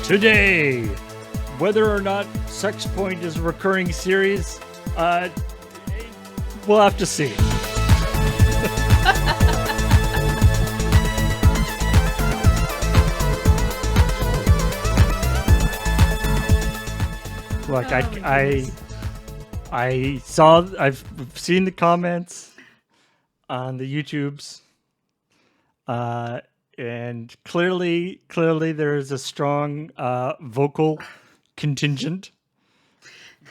Today, whether or not CheckPoint is a recurring series, we'll have to see. Look, I've seen the comments on the YouTubes, and clearly there is a strong vocal contingent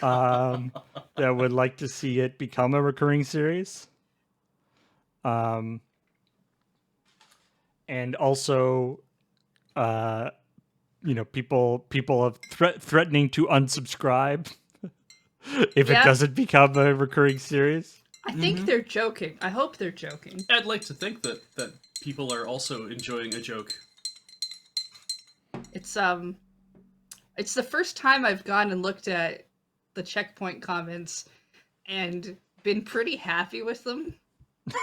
that would like to see it become a recurring series. And also, people are threatening to unsubscribe if it doesn't become a recurring series. I think they're joking. I hope they're joking. I'd like to think that people are also enjoying a joke. It's the first time I've gone and looked at the CheckPoint comments and been pretty happy with them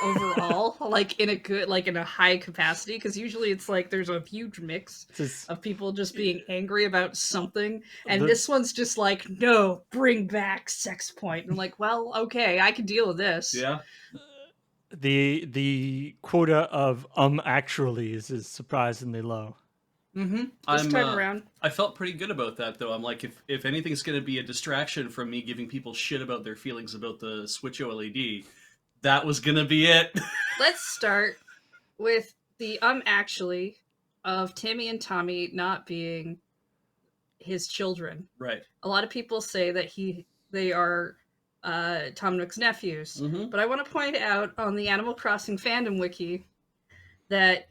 overall, in a high capacity, because usually it's like there's a huge mix of people just being angry about something, and this one's just like, no, bring back CheckPoint. I'm like, well, okay, I can deal with this. Yeah. The quota of actuallys is surprisingly low. This time around. I felt pretty good about that, though. I'm like, if anything's going to be a distraction from me giving people shit about their feelings about the Switch OLED, that was going to be it. Let's start with the actually of Timmy and Tommy not being his children. Right. A lot of people say that they are Tom Nook's nephews. But I want to point out on the Animal Crossing fandom wiki that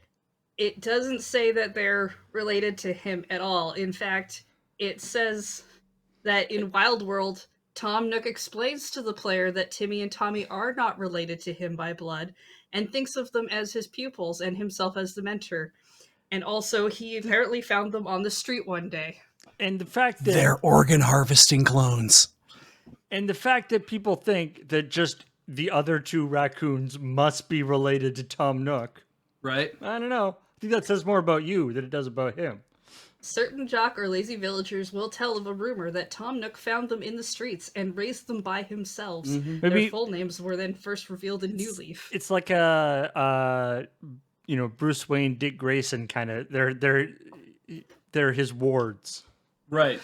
it doesn't say that they're related to him at all. In fact, it says that in Wild World, Tom Nook explains to the player that Timmy and Tommy are not related to him by blood and thinks of them as his pupils and himself as the mentor. And also, he apparently found them on the street one day. And the fact that they're organ harvesting clones. And the fact that people think that just the other two raccoons must be related to Tom Nook. Right. I don't know. I think that says more about you than it does about him. Certain jock or lazy villagers will tell of a rumor that Tom Nook found them in the streets and raised them by himself. Their full names were then first revealed in New Leaf. It's like a Bruce Wayne, Dick Grayson kind of. They're his wards. Right.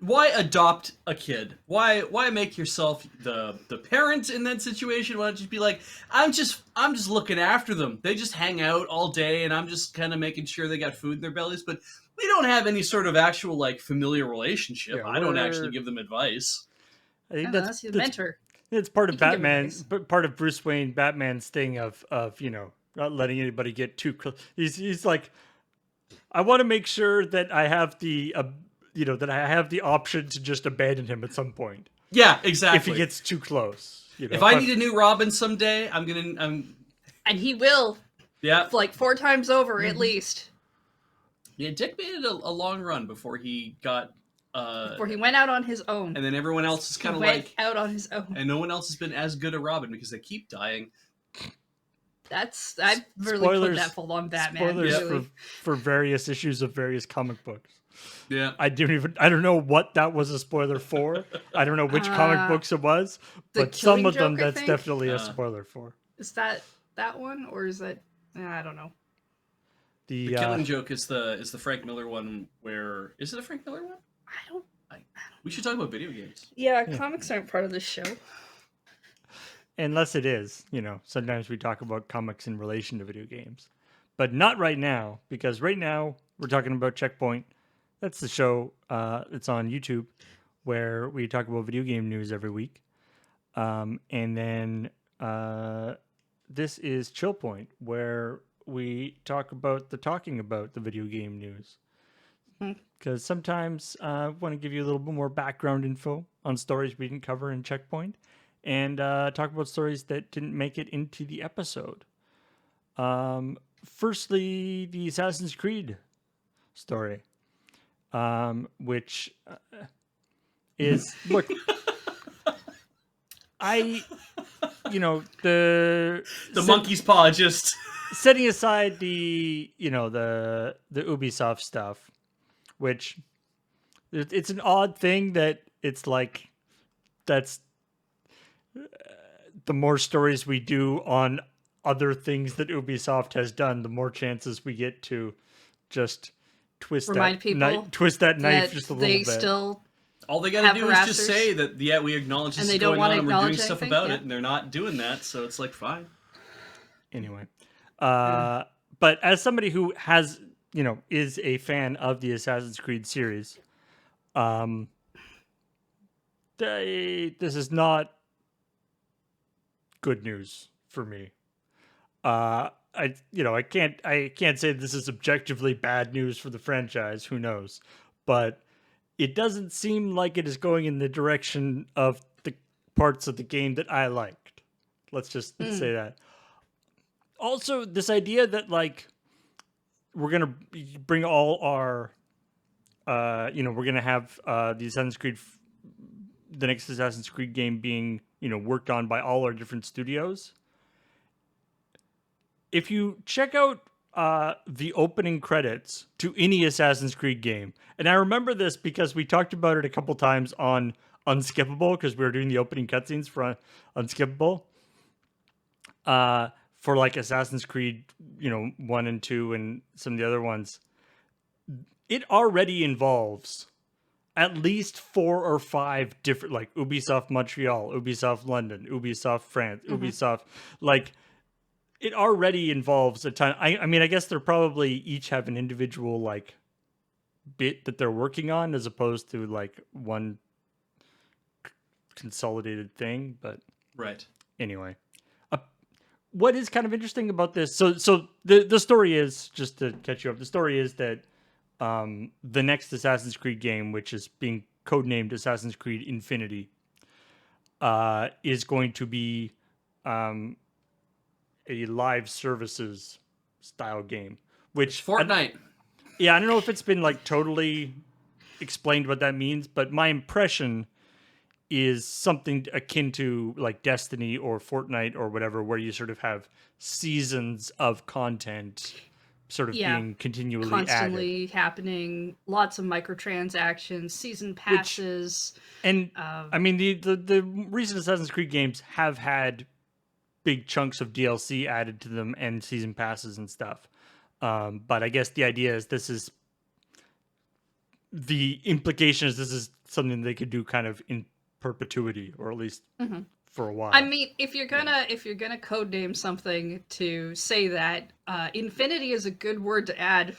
Why adopt a kid? Why make yourself the parent in that situation? Why not just be like, I'm just looking after them. They just hang out all day and I'm just kind of making sure they got food in their bellies, but we don't have any sort of actual familiar relationship. I don't actually give them advice. I think that's his mentor. It's part of part of Bruce Wayne Batman's thing of not letting anybody get too close. He's like, I want to make sure that I have the option to just abandon him at some point. Yeah, exactly. If he gets too close. If I need a new Robin someday, and he will. Yeah. 4 times over at least. Yeah, Dick made it a long run before he got before he went out on his own. And then everyone else is kind of out on his own. And no one else has been as good a Robin because they keep dying. I really put that full on Batman. Spoilers for various issues of various comic books. Yeah. I don't know what that was a spoiler for. I don't know which comic books it was, but some of them that's definitely a spoiler for. Is that one, or is that I don't know. The Killing Joke is the Frank Miller one. Where is it a Frank Miller one? I don't. We should talk about video games. Yeah, comics aren't part of this show. Unless it is, sometimes we talk about comics in relation to video games. But not right now, because right now we're talking about CheckPoint. That's the show. It's on YouTube, where we talk about video game news every week. And then this is ChillPoint, where we talking about the video game news. Because sometimes I want to give you a little bit more background info on stories we didn't cover in CheckPoint. And talk about stories that didn't make it into the episode. Firstly, the Assassin's Creed story, which is look. The monkey's paw just setting aside the the Ubisoft stuff, which it's an odd thing that it's like that's the more stories we do on other things that Ubisoft has done, the more chances we get to just Remind people twist that knife that just a little they bit. still All they got to have do is just harassers. say that, yeah, we acknowledge this And is they don't going wanna on and we're doing acknowledge stuff anything? about Yeah. it, and they're not doing that, so it's like, fine. Anyway, but as somebody who has is a fan of the Assassin's Creed series, um, this is not good news for me. I can't say this is objectively bad news for the franchise. Who knows? But it doesn't seem like it is going in the direction of the parts of the game that I liked. Let's just say that. Also, this idea that like we're gonna bring all our, we're gonna have the Assassin's Creed, the next Assassin's Creed game being worked on by all our different studios. If you check out the opening credits to any Assassin's Creed game, and I remember this because we talked about it a couple times on Unskippable because we were doing the opening cutscenes for Unskippable. For like Assassin's Creed, 1 and 2 and some of the other ones, it already involves at least 4 or 5 different, like Ubisoft Montreal, Ubisoft London, Ubisoft France, Ubisoft, like it already involves a ton. I mean, I guess they're probably each have an individual like bit that they're working on as opposed to like one consolidated thing. But Right. anyway, what is kind of interesting about this? So the story is, just to catch you up. The story is that the next Assassin's Creed game, which is being codenamed Assassin's Creed Infinity, is going to be a live services style game, which Fortnite. I don't know if it's been like totally explained what that means, but my impression is something akin to like Destiny or Fortnite or whatever, where you sort of have seasons of content sort of Yeah. being continually constantly happening, lots of microtransactions, season passes. And I mean, the recent Assassin's Creed games have had big chunks of DLC added to them and season passes and stuff. But I guess the idea is the implication is this is something they could do kind of in perpetuity, or at least for a while. I mean, if you're gonna code name something to say that, Infinity is a good word to add.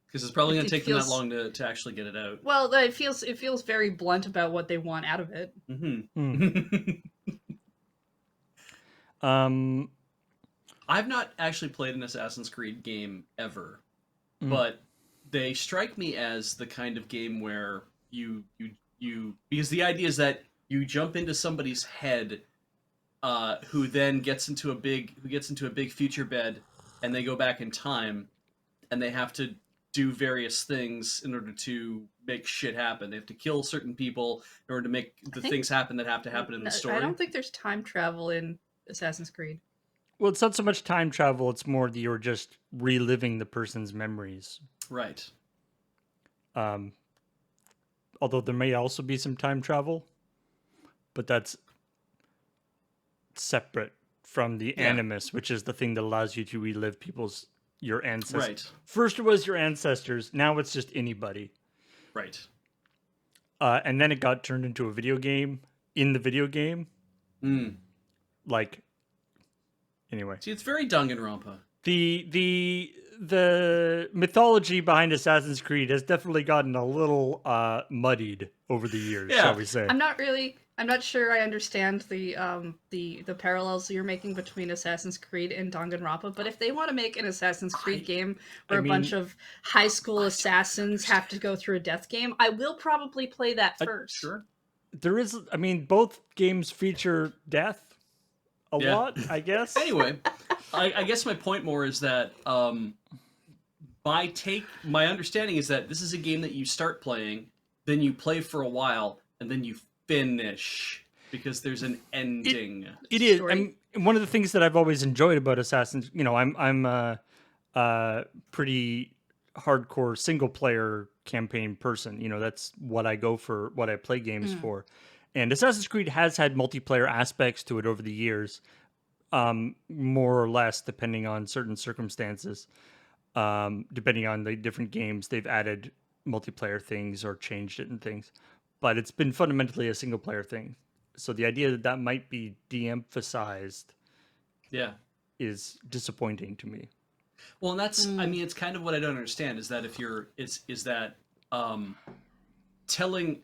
Because it's probably going It to take them that feels- long to actually get it out. Well, it feels very blunt about what they want out of it. I've not actually played an Assassin's Creed game ever, but they strike me as the kind of game where you because the idea is that you jump into somebody's head, who then gets into a big future bed, and they go back in time, and they have to do various things in order to make shit happen. They have to kill certain people in order to make the things happen that have to happen in the story. I don't think there's time travel in Assassin's Creed. Well, it's not so much time travel; it's more that you're just reliving the person's memories. Right. Although there may also be some time travel, but that's separate from the animus, which is the thing that allows you to relive your ancestors. Right. First it was your ancestors, now it's just anybody. Right. And then it got turned into a video game. In the video game, like, anyway. See, it's very Danganronpa. The mythology behind Assassin's Creed has definitely gotten a little muddied over the years, shall we say? I'm not sure I understand the parallels you're making between Assassin's Creed and Danganronpa, but if they want to make an Assassin's Creed game where a bunch of high school assassins have to go through a death game, I will probably play that first. Sure. There is, I mean, both games feature death a lot, I guess. Anyway, I guess my point more is that my understanding is that this is a game that you start playing, then you play for a while, and then you finish because there's an ending. It is. Story. one of the things that I've always enjoyed about Assassin's, I'm pretty hardcore single player campaign person. That's what I go for, what I play games for. And Assassin's Creed has had multiplayer aspects to it over the years, more or less depending on certain circumstances. Depending on the different games, they've added multiplayer things or changed it and things. But it's been fundamentally a single player thing. So the idea that that might be de-emphasized Yeah. is disappointing to me. Well, and that's, I mean, it's kind of what I don't understand is that if you're, is that telling,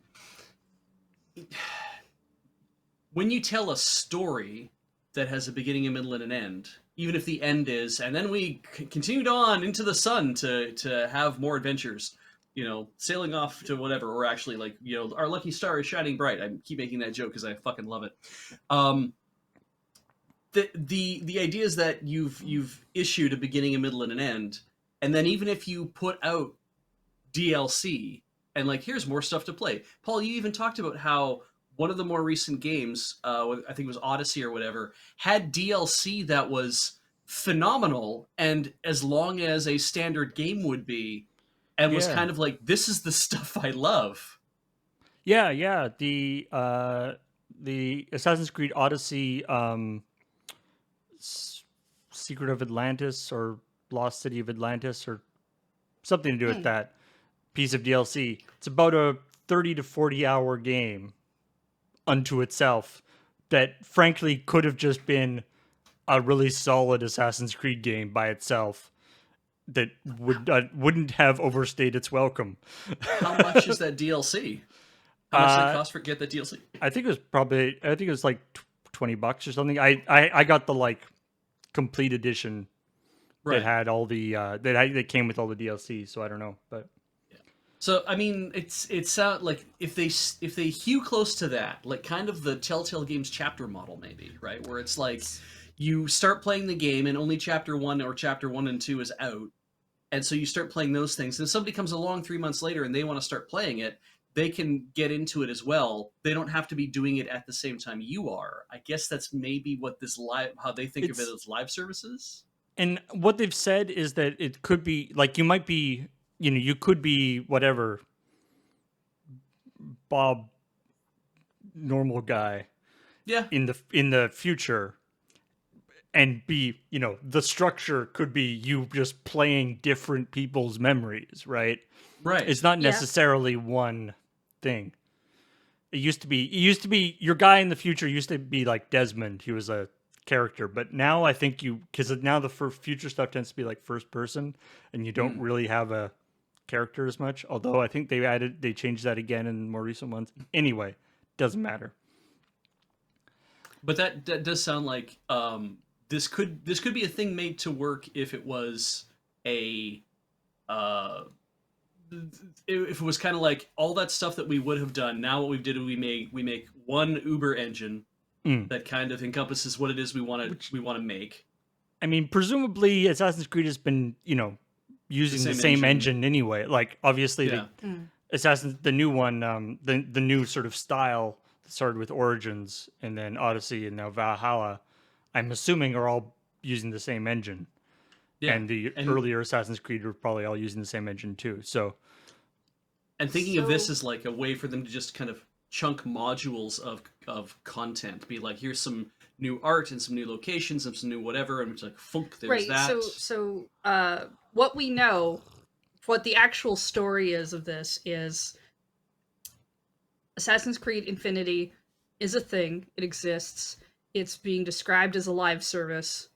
when you tell a story that has a beginning, a middle, and an end, even if the end is, and then we continued on into the sun to have more adventures, sailing off to whatever, or actually like, our lucky star is shining bright. I keep making that joke because I fucking love it. The idea is that you've issued a beginning, a middle, and an end, and then even if you put out DLC and like here's more stuff to play. Paul, you even talked about how one of the more recent games, I think it was Odyssey or whatever, had DLC that was phenomenal and as long as a standard game would be, and was kind of like, this is the stuff I love. Yeah. The Assassin's Creed Odyssey, Secret of Atlantis or Lost City of Atlantis or something to do with that piece of DLC. It's about a 30 to 40 hour game unto itself that frankly could have just been a really solid Assassin's Creed game by itself that wouldn't have overstayed its welcome. How much is that DLC? How much did it cost for get that DLC? I think it was like $20 or something. I got the like complete edition that had all the that came with all the DLC, so I don't know, but so I mean, it's like if they hew close to that, like kind of the Telltale Games chapter model, maybe, right? Where it's like you start playing the game and only chapter 1 or chapter 1 and 2 is out, and so you start playing those things. And somebody comes along 3 months later and they want to start playing it, they can get into it as well. They don't have to be doing it at the same time you are. I guess that's maybe what this how they think of it as live services. And what they've said is that it could be like you might be, you could be whatever Bob normal guy, in the future, and be, the structure could be you just playing different people's memories, right? Right. It's not necessarily one thing. It used to be your guy in the future used to be like Desmond. He was a character, but now I think because now the future stuff tends to be like first person and you don't really have a character as much, although I think they changed that again in more recent ones. Anyway, doesn't matter. But that does sound like this could be a thing made to work if it was a if it was kind of like all that stuff that we would have done. Now what we've did is we make one Uber engine that kind of encompasses what it is we want to make. I mean, presumably Assassin's Creed has been, using the same engine anyway. Like obviously the new one, the new sort of style that started with Origins and then Odyssey and now Valhalla, I'm assuming are all using the same engine. Yeah. And the earlier Assassin's Creed were probably all using the same engine too. So, and thinking of this as like a way for them to just kind of chunk modules of content, be like, here's some new art and some new locations and some new whatever, and it's like, funk, there's that. So what we know, what the actual story is of this is Assassin's Creed Infinity is a thing. It exists. It's being described as a live service,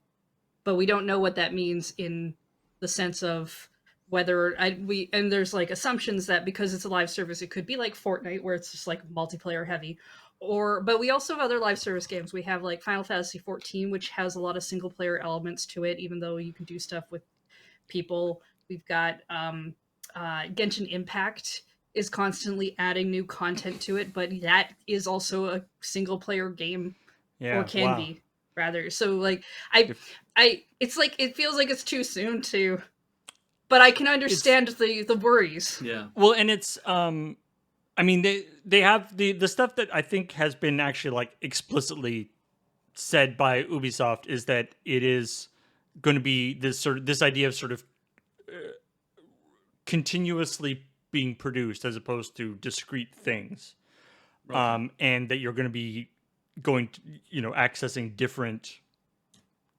but we don't know what that means in the sense of whether and there's like assumptions that because it's a live service, it could be like Fortnite where it's just like multiplayer heavy, but we also have other live service games. We have like Final Fantasy 14, which has a lot of single player elements to it, even though you can do stuff with people. We've got Genshin Impact is constantly adding new content to it, but that is also a single player game, or can be rather. So like it's like it feels like it's too soon to, but I can understand the worries. Yeah. Well, and it's I mean they have the stuff that I think has been actually like explicitly said by Ubisoft is that it is going to be this idea of sort of continuously being produced as opposed to discrete things, and that you're going to be going to, accessing different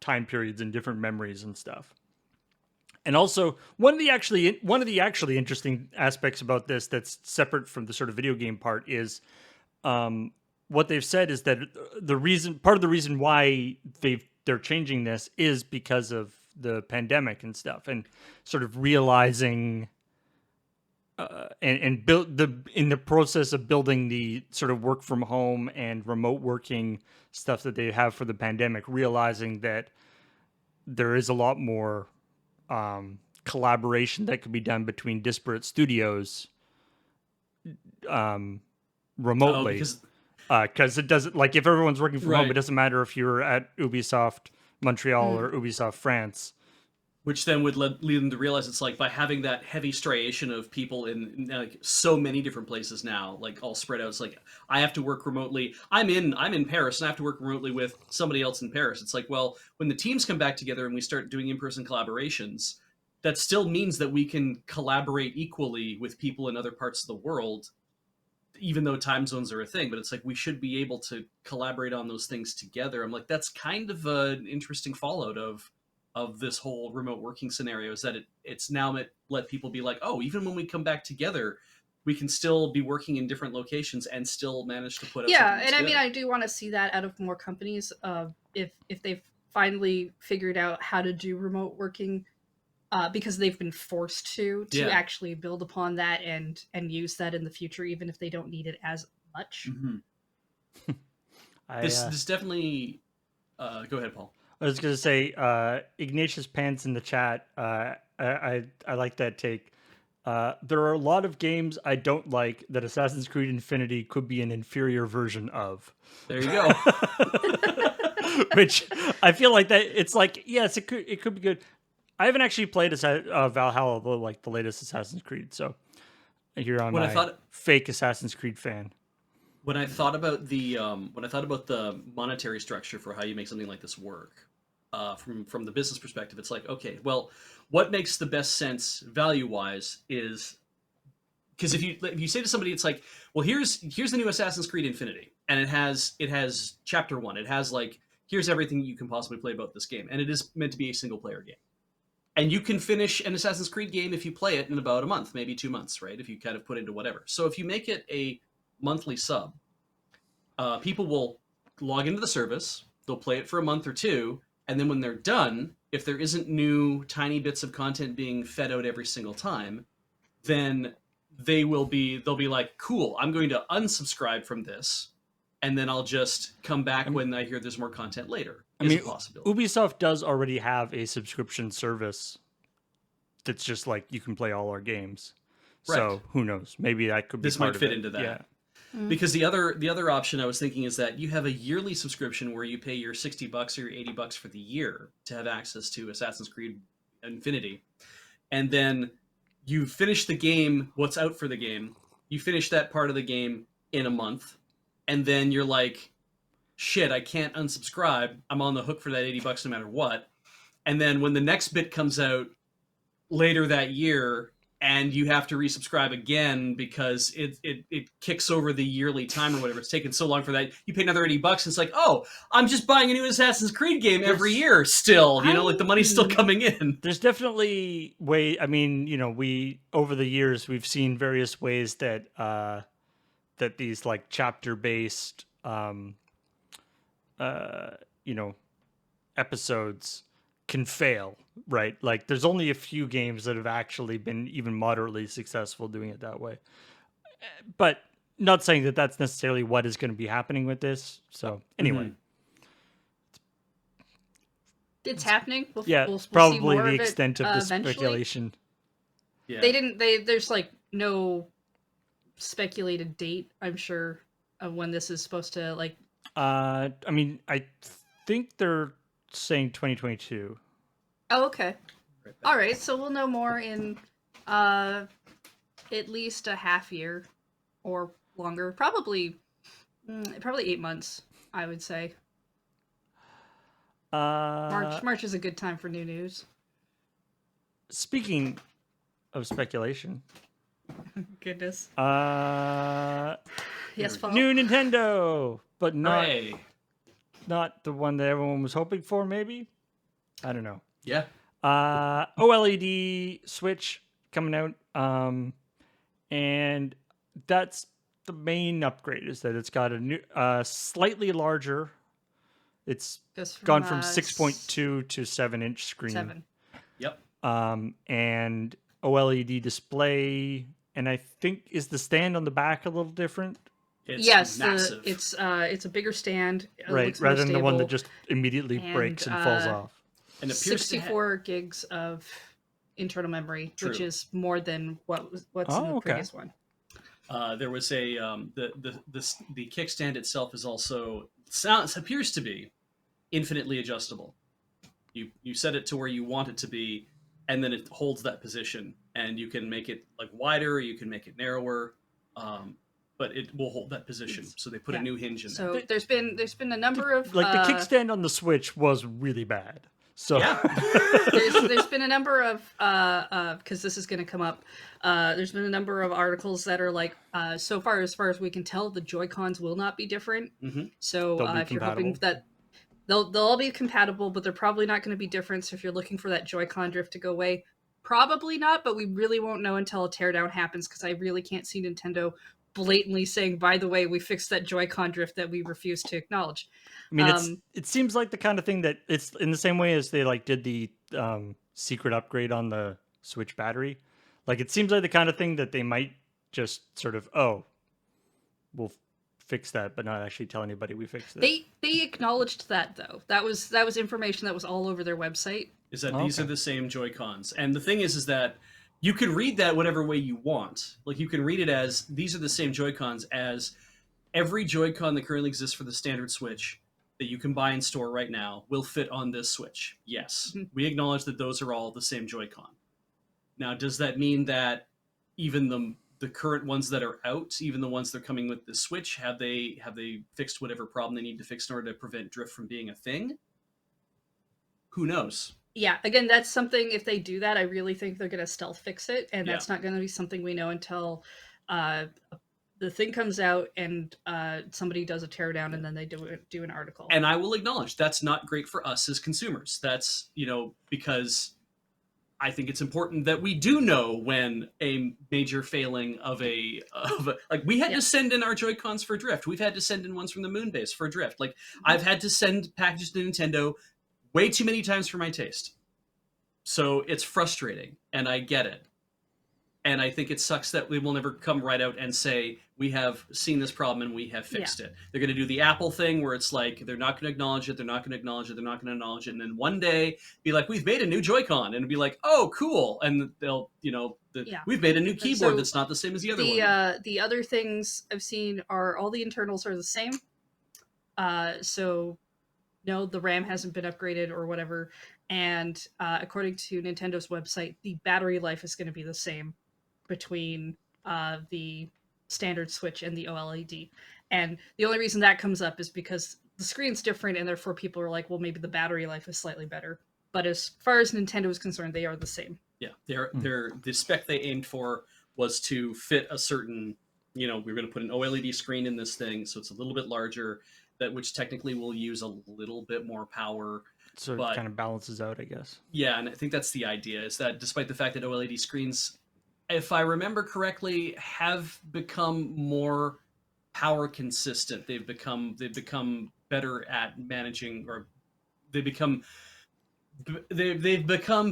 time periods and different memories and stuff. And also one of the actually interesting aspects about this that's separate from the sort of video game part is what they've said is that part of the reason why they're changing this is because of the pandemic and stuff, and sort of realizing and build in the process of building the sort of work from home and remote working stuff that they have for the pandemic, realizing that there is a lot more collaboration that could be done between disparate studios remotely. Because it doesn't, like, if everyone's working from home, it doesn't matter if you're at Ubisoft Montreal or Ubisoft France. Which then would lead them to realize it's like by having that heavy striation of people in like so many different places now, like all spread out. It's like I have to work remotely. I'm in Paris and I have to work remotely with somebody else in Paris. It's like, well, when the teams come back together and we start doing in-person collaborations, that still means that we can collaborate equally with people in other parts of the world, even though time zones are a thing. But it's like we should be able to collaborate on those things together. I'm like, that's kind of an interesting fallout of this whole remote working scenario, is that it's now let people be like, oh, even when we come back together, we can still be working in different locations and still manage to put out Yeah, and together. I mean, I do want to see that out of more companies. If they've finally figured out how to do remote working, because they've been forced to actually build upon that and use that in the future, even if they don't need it as much. Mm-hmm. This definitely. Go ahead, Paul. I was going to say, Ignatius Pants in the chat. I like that take. There are a lot of games I don't like that Assassin's Creed Infinity could be an inferior version of. There you go. Which I feel like that it's like, yes, it could be good. I haven't actually played Valhalla, like the latest Assassin's Creed, so here I'm fake Assassin's Creed fan. When I thought about the monetary structure for how you make something like this work, from the business perspective, it's like, okay, well, what makes the best sense value wise is because if you say to somebody, it's like, well, here's the new Assassin's Creed Infinity, and it has chapter 1, it has like, here's everything you can possibly play about this game, and it is meant to be a single player game, and you can finish an Assassin's Creed game if you play it in about a month, maybe 2 months, right? If you kind of put into whatever. So if you make it a monthly sub, people will log into the service, they'll play it for a month or two, and then when they're done, if there isn't new tiny bits of content being fed out every single time, then they'll be like, cool, I'm going to unsubscribe from this, and then I'll just come back when I hear there's more content later. A possibility. Ubisoft does already have a subscription service that's just like, you can play all our games. Right. So who knows? Maybe that could be this might fit into that. Yeah. Because the other option I was thinking is that you have a yearly subscription where you pay your $60 or your $80 for the year to have access to Assassin's Creed Infinity, and then you finish the game, what's out for the game, you finish that part of the game in a month, and then you're like, shit, I can't unsubscribe, I'm on the hook for that $80 no matter what, and then when the next bit comes out later that year, and you have to resubscribe again because it kicks over the yearly time or whatever. It's taken so long for that. You pay another $80. And it's like, oh, I'm just buying a new Assassin's Creed game every year still. Like the money's still coming in. There's definitely we over the years we've seen various ways that that these like chapter based episodes can fail, right? Like there's only a few games that have actually been even moderately successful doing it that way, but not saying that that's necessarily what is going to be happening with this. So anyway, it's happening. We'll see probably more the of extent it, of the eventually. speculation. Yeah. There's like no speculated date, I'm sure, of when this is supposed to like. I mean, I think they're saying 2022. Oh, okay. All right, so we'll know more in at least a half year or longer. Probably 8 months, I would say. March is a good time for new news. Speaking of speculation, Goodness. Here Yes, Paul. new Nintendo, but Hooray. not the one that everyone was hoping for. Maybe, I don't know. Yeah. OLED Switch coming out, and that's the main upgrade. Is that it's got a new, slightly larger. It's Goes gone from 6.2 to 7-inch screen. 7. Yep. And OLED display, and I think is the stand on the back a little different, It's massive. it's a bigger stand. It right? looks more Rather than the one that stable, just immediately breaks and falls off. and appears to 64 gigs of internal memory, which True. is more than what's in the okay. previous one. there was a the kickstand itself is also appears to be infinitely adjustable. You set it to where you want it to be, and then it holds that position, and you can make it like wider, or you can make it narrower, but it will hold that position. So they put a new hinge in there. So there's been a number of Like the kickstand on the Switch was really bad. So Yeah. there's been a number of because this is going to come up. There's been a number of articles that are like, so far as we can tell, the Joy-Cons will not be different. Mhm. So They'll be if you're hoping compatible. that they'll all be compatible, but they're probably not going to be different. So if you're looking for that Joy-Con drift to go away, probably not. But we really won't know until a teardown happens, because I really can't see Nintendo blatantly saying, by the way, we fixed that Joy-Con drift that we refuse to acknowledge. I mean, it seems like the kind of thing that it's in the same way as they like did the secret upgrade on the Switch battery. Like it seems like the kind of thing that they might just sort of, we'll fix that, but not actually tell anybody we fixed it. They acknowledged that, though. That was information that was all over their website. Is that these are the same Joy-Cons. And the thing is that you can read that whatever way you want. Like you can read it as these are the same Joy-Cons as every Joy-Con that currently exists for the standard Switch that you can buy in store right now will fit on this Switch. Yes. Mhm. We acknowledge that those are all the same Joy-Con. Now, does that mean that even the current ones that are out, even the ones that are coming with the Switch, have they fixed whatever problem they need to fix in order to prevent drift from being a thing? Who knows? Yeah, again, that's something, if they do that, I really think they're going to stealth fix it, and that's not going to be something we know until the thing comes out and somebody does a teardown, and then they do an article. And I will acknowledge that's not great for us as consumers. That's, because I think it's important that we do know when a major failing of a like we had to send in our Joy-Cons for drift. We've had to send in ones from the Moonbase for drift. Like I've had to send packages to Nintendo way too many times for my taste. So it's frustrating, and I get it. And I think it sucks that we will never come right out and say, we have seen this problem and we have fixed it. They're going to do the Apple thing where it's like, they're not going to acknowledge it, they're not going to acknowledge it, they're not going to acknowledge it. And then one day be like, we've made a new Joy-Con. And it'll be like, oh, cool. And they'll, we've made a new keyboard so that's not the same as the other one. The other things I've seen are all the internals are the same. So no, the RAM hasn't been upgraded or whatever. And according to Nintendo's website, the battery life is going to be the same between the standard Switch and the OLED. And the only reason that comes up is because the screen's different, and therefore people are like, well, maybe the battery life is slightly better. But as far as Nintendo is concerned, they are the same. Yeah, they're the spec they aimed for was to fit a certain, we're going to put an OLED screen in this thing, so it's a little bit larger, which technically will use a little bit more power. So it kind of balances out, I guess. Yeah, and I think that's the idea, is that despite the fact that OLED screens, if I remember correctly, have become more power consistent. They've become better at managing, or they've become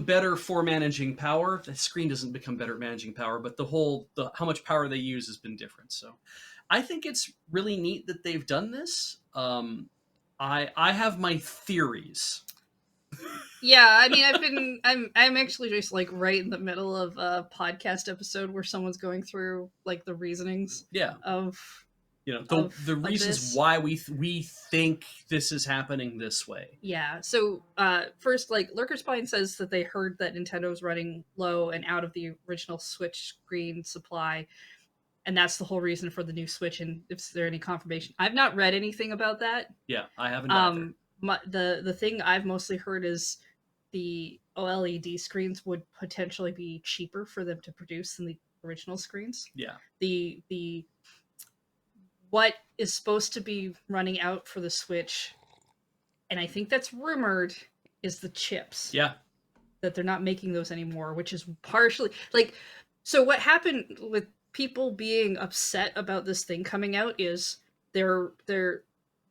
better for managing power. The screen doesn't become better at managing power, but how much power they use has been different. So I think it's really neat that they've done this. I have my theories. Yeah, I mean, I'm actually just like right in the middle of a podcast episode where someone's going through like the reasonings. Yeah. Of the reasons why we think this is happening this way. Yeah. So first, like Lurker Spine says that they heard that Nintendo's running low and out of the original Switch screen supply, and that's the whole reason for the new Switch. And if there any confirmation, I've not read anything about that. Yeah, I haven't either. the thing I've mostly heard is the OLED screens would potentially be cheaper for them to produce than the original screens. Yeah. The what is supposed to be running out for the Switch, and I think that's rumored, is the chips. Yeah. That they're not making those anymore, which is partially like, so what happened with people being upset about this thing coming out is their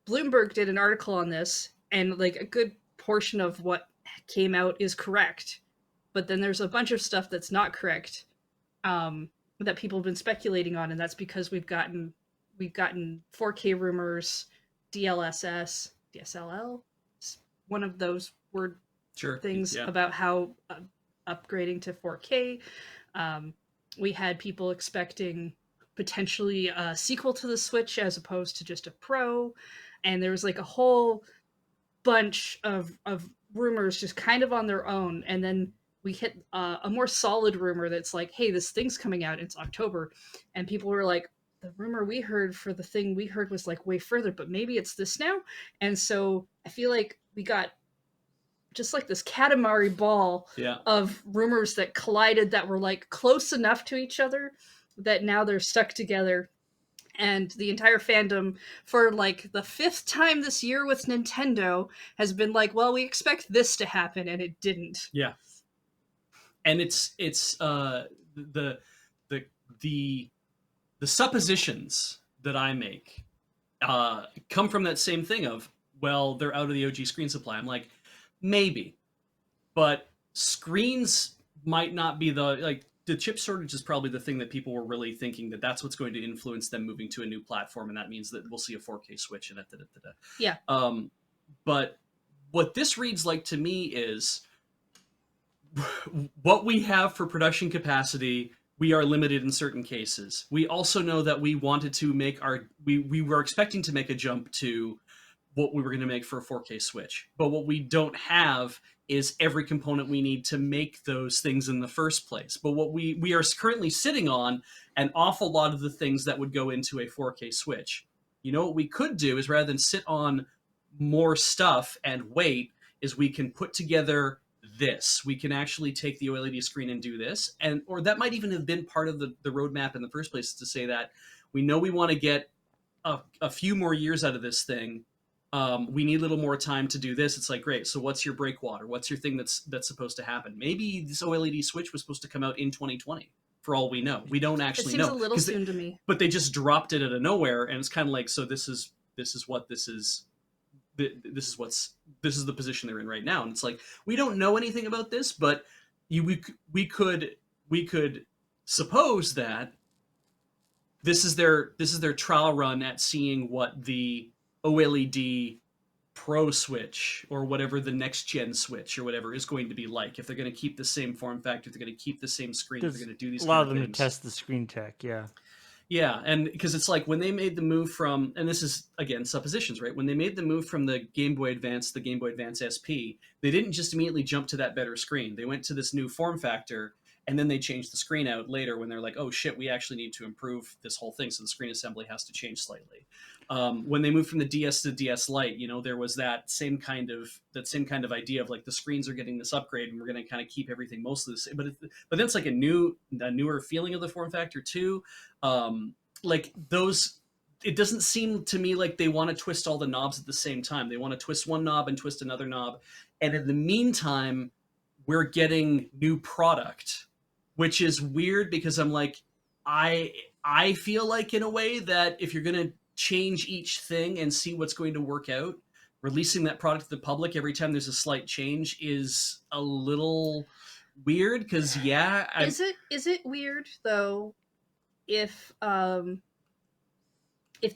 Bloomberg did an article on this, and like a good portion of what came out is correct, but then there's a bunch of stuff that's not correct, that people have been speculating on, and that's because we've gotten 4K rumors, DLSS, DSLL, one of those word things about how upgrading to 4K. We had people expecting potentially a sequel to the Switch as opposed to just a Pro, and there was like a whole bunch of rumors just kind of on their own, and then we hit a more solid rumor that's like, hey, this thing's coming out, it's October, and people were like, the rumor we heard for the thing we heard was like way further, but maybe it's this now. And so I feel like we got just like this Katamari ball of rumors that collided that were like close enough to each other that now they're stuck together. And the entire fandom, for like the 5th time this year with Nintendo, has been like, well, we expect this to happen, and it didn't. Yeah. And it's the suppositions that I make come from that same thing of, well, they're out of the OG screen supply. I'm like, maybe, but screens might not be the chip shortage is probably the thing that people were really thinking that's what's going to influence them moving to a new platform, and that means that we'll see a 4K Switch and Yeah. But what this reads like to me is what we have for production capacity. We are limited in certain cases. We also know that we wanted to make we were expecting to make a jump to what we were going to make for a 4K Switch. But what we don't have is every component we need to make those things in the first place. But what we are currently sitting on an awful lot of the things that would go into a 4K Switch. You know what we could do is, rather than sit on more stuff and wait, is we can put together this. We can actually take the OLED screen and do this. Or that might even have been part of the roadmap in the first place, to say that we know we want to get a few more years out of this thing. We need a little more time to do this. It's like, great, so what's your breakwater? What's your thing that's supposed to happen? Maybe this OLED Switch was supposed to come out in 2020, for all we know. We don't actually know. It seems a little soon to me. But they just dropped it out of nowhere, and it's kind of like, so this is what this is. This is the position they're in right now, and it's like, we don't know anything about this, but we could suppose that this is their trial run at seeing what the OLED Pro Switch, or whatever the next gen Switch or whatever, is going to be like. If they're going to keep the same form factor, if they're going to keep the same screen, if they're going to do these allow kind of them things. to test the screen tech. Yeah, and because it's like when they made the move from, and this is again suppositions, right? When they made the move from the Game Boy Advance, the Game Boy Advance SP, they didn't just immediately jump to that better screen. They went to this new form factor, and then they changed the screen out later when they're like, oh shit, we actually need to improve this whole thing, so the screen assembly has to change slightly. When they moved from the DS to DS Lite, there was that same kind of idea of like, the screens are getting this upgrade, and we're going to kind of keep everything mostly the same. But then it's like a newer feeling of the form factor too. Like those, it doesn't seem to me like they want to twist all the knobs at the same time. They want to twist one knob and twist another knob, and in the meantime, we're getting new product, which is weird, because I'm like, I feel like, in a way, that if you're going to change each thing and see what's going to work out, releasing that product to the public every time there's a slight change is a little weird. Because is it weird though if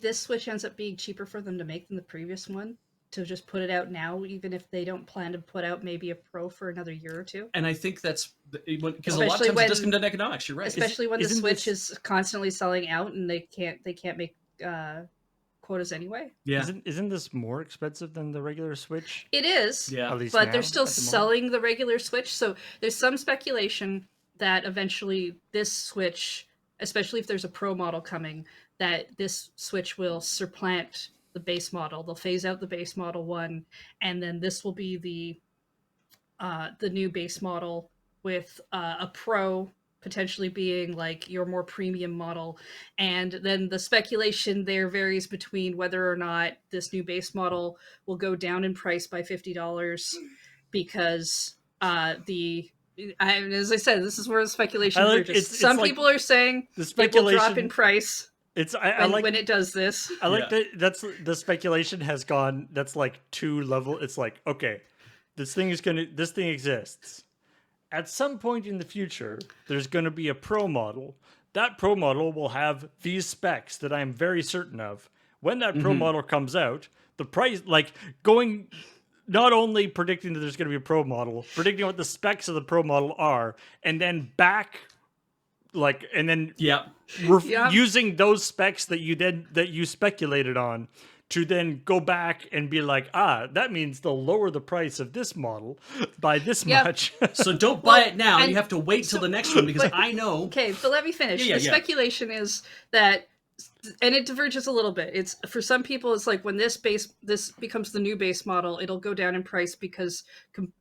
this Switch ends up being cheaper for them to make than the previous one, to just put it out now, even if they don't plan to put out maybe a Pro for another year or two? And I think that's because a lot of times it's discounted economics. You're right. Especially when the Switch is constantly selling out and they can't make quotas anyway. Yeah. Isn't this more expensive than the regular Switch? It is. Yeah. At least but now, they're still at the moment. selling the regular Switch, so there's some speculation that eventually this Switch, especially if there's a Pro model coming, that this Switch will supplant base model. They'll phase out the base model one, and then this will be the new base model with a Pro potentially being like your more premium model. And then the speculation there varies between whether or not this new base model will go down in price by $50 because as I said, this is where the speculation diverges. Some people are saying the it will drop in price. When it does this. I like that. That's the speculation has gone. That's like 2 level. It's like, okay, this thing exists. At some point in the future, there's going to be a Pro model. That Pro model will have these specs that I'm very certain of. When that Pro model comes out, the price, like going, not only predicting that there's going to be a Pro model, predicting what the specs of the Pro model are, and then using those specs that you speculated on to then go back and be like, that means they'll lower the price of this model by this much. So don't buy it now. You have to wait till the next one because I know. Okay, but let me finish. The speculation is that, and it diverges a little bit. It's for some people, it's like when this becomes the new base model, it'll go down in price because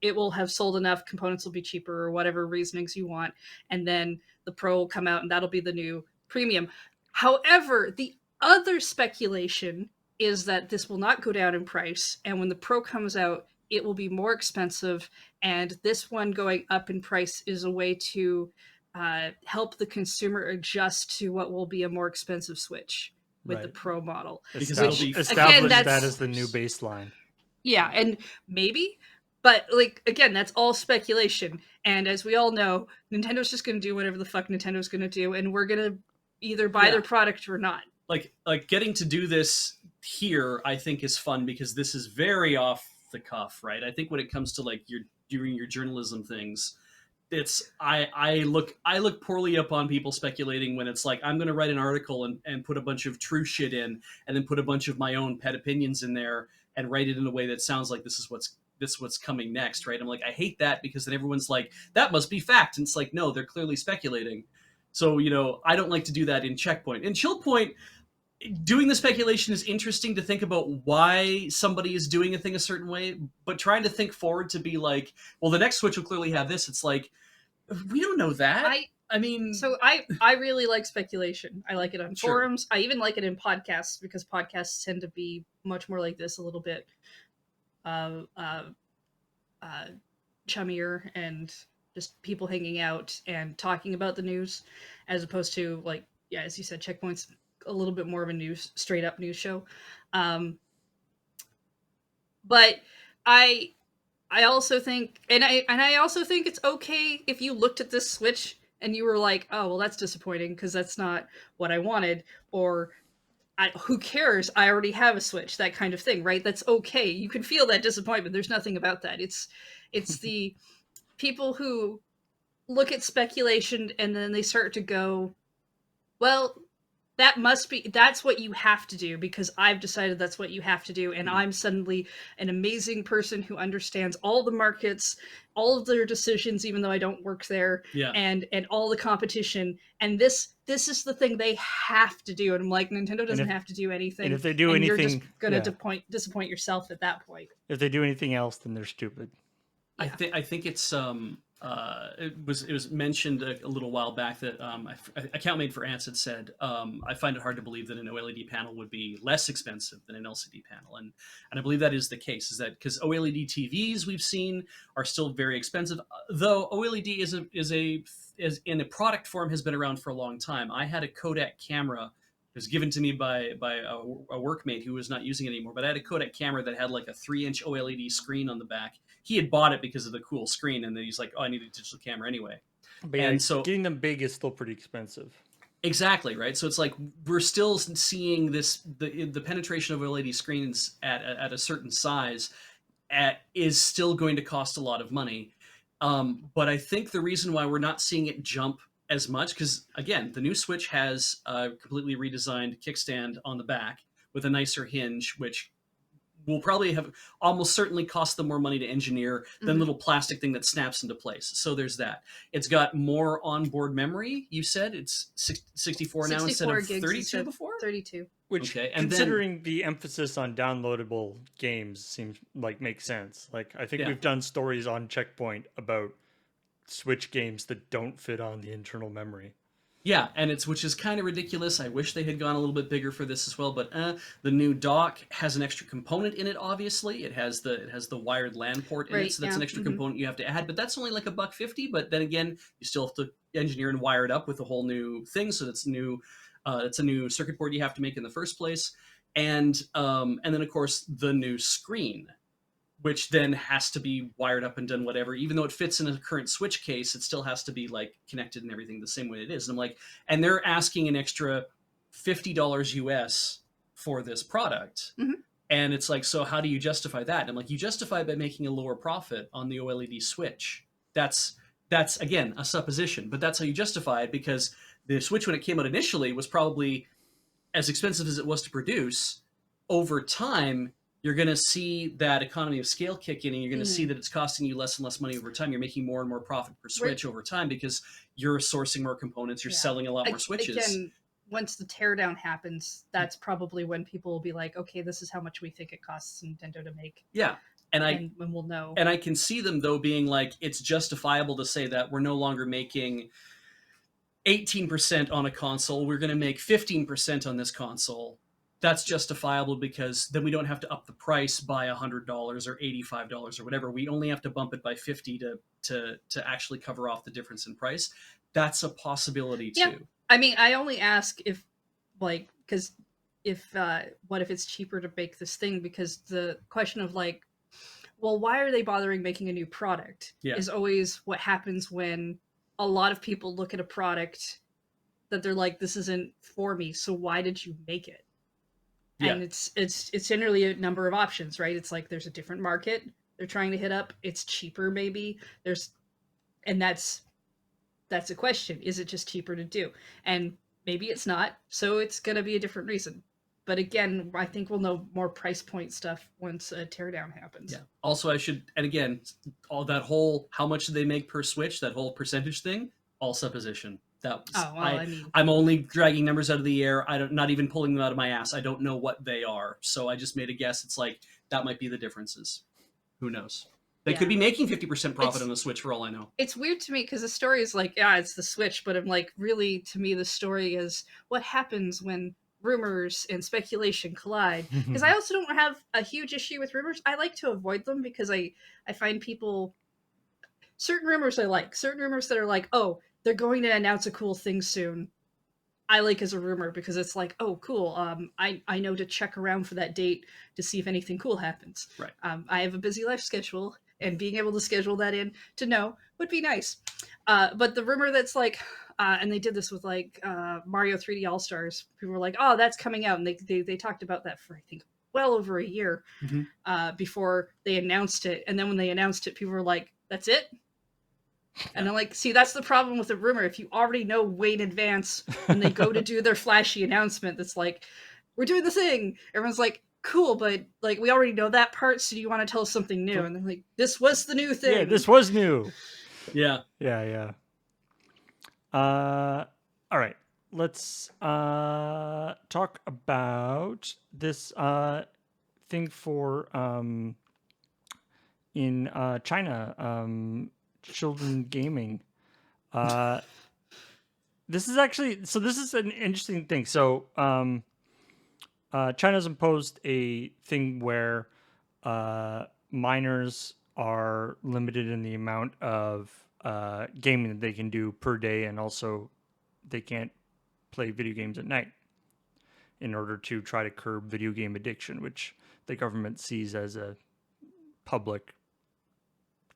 it will have sold enough, components will be cheaper, or whatever reasonings you want, and then the Pro will come out, and that'll be the new premium. However, the other speculation is that this will not go down in price, and when the Pro comes out, it will be more expensive, and this one going up in price is a way to help the consumer adjust to what will be a more expensive Switch with the Pro model. Establish that as the new baseline. Yeah, and maybe, but like again, that's all speculation. And as we all know, Nintendo's just going to do whatever the fuck Nintendo's going to do, and we're going to either buy their product or not. Like getting to do this here, I think is fun because this is very off the cuff, right? I think when it comes to like doing your journalism things, it's I look poorly upon people speculating when it's like I'm going to write an article and put a bunch of true shit in and then put a bunch of my own pet opinions in there and write it in a way that sounds like this is what's coming next, right? I'm like, I hate that because then everyone's like, that must be fact, and it's like, no, they're clearly speculating. So I don't like to do that in CheckPoint. In ChillPoint, doing the speculation is interesting to think about why somebody is doing a thing a certain way, but trying to think forward to be like, well, the next Switch will clearly have this. It's like, we don't know that. I mean, so I really like speculation. I like it on forums. I even like it in podcasts because podcasts tend to be much more like this, a little bit chummier and just people hanging out and talking about the news, as opposed to like, as you said, CheckPoint's a little bit more of a straight up news show. But I also think, and I also think it's okay if you looked at this Switch and you were like, oh, well, that's disappointing because that's not what I wanted, or who cares? I already have a Switch, that kind of thing, right? That's okay. You can feel that disappointment. There's nothing about that. It's the people who look at speculation and then they start to go, well, that's what you have to do because I've decided that's what you have to do. And I'm suddenly an amazing person who understands all the markets, all of their decisions, even though I don't work there, and all the competition. And this is the thing they have to do. And I'm like, Nintendo doesn't have to do anything. And if they do anything, you're just going to disappoint yourself at that point. If they do anything else, then they're stupid. Yeah. I think it's it was mentioned a little while back that AccountMate for Ants had said, I find it hard to believe that an OLED panel would be less expensive than an LCD panel, and I believe that is the case. Is that because OLED TVs we've seen are still very expensive, though OLED is in a product form has been around for a long time. I had a Kodak camera. It was given to me by a workmate who was not using it anymore, but I had a Kodak camera that had like a 3-inch OLED screen on the back. He had bought it because of the cool screen, and then he's like, oh, I need a digital camera anyway. But and so getting them big is still pretty expensive. Exactly, right? So it's like we're still seeing the penetration of OLED screens at a certain size is still going to cost a lot of money. But I think the reason why we're not seeing it jump as much, because again, the new Switch has a completely redesigned kickstand on the back with a nicer hinge, which will probably have almost certainly cost them more money to engineer than little plastic thing that snaps into place. So there's that. It's got more onboard memory. You said it's 64 now instead 64 of gigs 32 instead before? 32. Which, Okay, and then considering the emphasis on downloadable games, seems like makes sense. Like, I think Yeah. we've done stories on CheckPoint about Switch games that don't fit on the internal memory. yeah, and which is kind of ridiculous. I wish they had gone a little bit bigger for this as well, but the new dock has an extra component in it. Obviously, it has the wired LAN port in it, Right, so that's yeah, an extra component you have to add. But that's only like $1.50. But then again, you still have to engineer and wire it up with a whole new thing. So that's new. It's a new circuit board you have to make in the first place, and then of course the new screen, which then has to be wired up and done whatever. Even though it fits in a current Switch case, it still has to be like connected and everything the same way it is. And I'm like, and they're asking an extra $50 US for this product. And it's like, so how do you justify that? And I'm like, you justify it by making a lower profit on the OLED Switch. That's again a supposition, but that's how you justify it, because the Switch, when it came out initially, was probably as expensive as it was to produce. Over time, you're going to see that economy of scale kick in, and you're going to see that it's costing you less and less money over time. You're making more and more profit per Switch over time because you're sourcing more components, you're selling a lot more Switches. Again, once the teardown happens, that's probably when people will be like, okay, this is how much we think it costs Nintendo to make. Yeah. And we'll know. And I can see them, though, being like, it's justifiable to say that we're no longer making 18% on a console. We're going to make 15% on this console. That's justifiable because then we don't have to up the price by $100 or $85 or whatever. We only have to bump it by 50 to actually cover off the difference in price. That's a possibility too. Yeah. I mean, I only ask if, like, because if what if it's cheaper to make this thing? Because the question of like, well, why are they bothering making a new product? Is always what happens when a lot of people look at a product that they're like, this isn't for me, so why did you make it? And it's generally a number of options, right? It's like there's a different market they're trying to hit up. It's cheaper, maybe. And that's a question. Is it just cheaper to do? And maybe it's not, so it's gonna be a different reason. But again, I think we'll know more price point stuff once a teardown happens. Yeah. Also, and again, all that whole how much do they make per Switch, that whole percentage thing, all supposition. That was, I'm only dragging numbers out of the air. Not even pulling them out of my ass. I don't know what they are, so I just made a guess. It's like that might be the differences. Who knows? They could be making 50% profit on the Switch for all I know. It's weird to me because the story is like, yeah, it's the Switch, but I'm like, really, to me, the story is what happens when rumors and speculation collide. Because I also don't have a huge issue with rumors. I like to avoid them because I find certain rumors I like. Certain rumors that are like, oh, they're going to announce a cool thing soon. I like as a rumor because it's like, oh, cool. I know to check around for that date to see if anything cool happens. Right. I have a busy life schedule, and being able to schedule that in to know would be nice. But the rumor that's like, and they did this with like Mario 3D All Stars. People were like, oh, that's coming out, and they talked about that for I think well over a year before they announced it. And then when they announced it, people were like, that's it. And I'm like, see, that's the problem with a rumor. If you already know way in advance when they go to do their flashy announcement, that's like, we're doing the thing. Everyone's like, cool, but like we already know that part. So do you want to tell us something new? And they're like, this was the new thing. Yeah, this was new. Yeah. All right, let's talk about this thing for in China. Children gaming. This is an interesting thing. So China's imposed a thing where minors are limited in the amount of gaming that they can do per day, and also they can't play video games at night in order to try to curb video game addiction, which the government sees as a public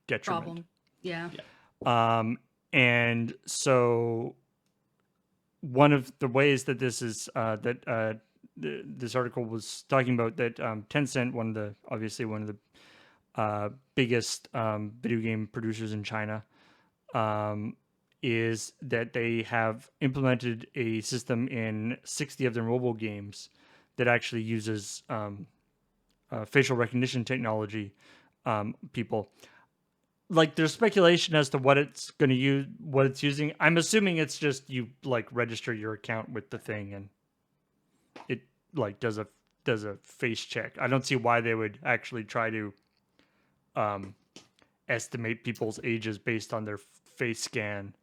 detriment. Problem. Yeah. And so one of the ways that this is this article was talking about that Tencent, one of the biggest video game producers in China, is that they have implemented a system in 60 of their mobile games that actually uses facial recognition technology people. Like, there's speculation as to what it's going to use, what it's using. I'm assuming it's just you like register your account with the thing and it like does a face check. I don't see why they would actually try to estimate people's ages based on their face scan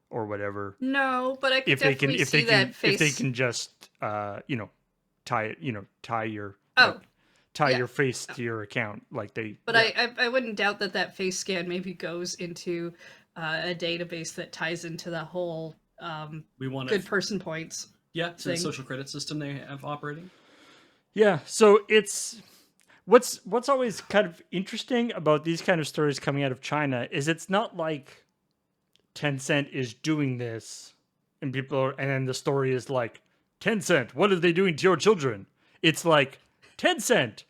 or whatever. No, but I could If they can, definitely see that face. if they can just tie it, tie your Oh, tie yeah. your face to your account, like they. But I wouldn't doubt that face scan maybe goes into a database that ties into the whole We want good person points. to the thing. social credit system they have operating. Yeah, so it's what's always kind of interesting about these kind of stories coming out of China is it's not like Tencent is doing this and and then the story is like, Tencent, what are they doing to your children? It's like, Tencent,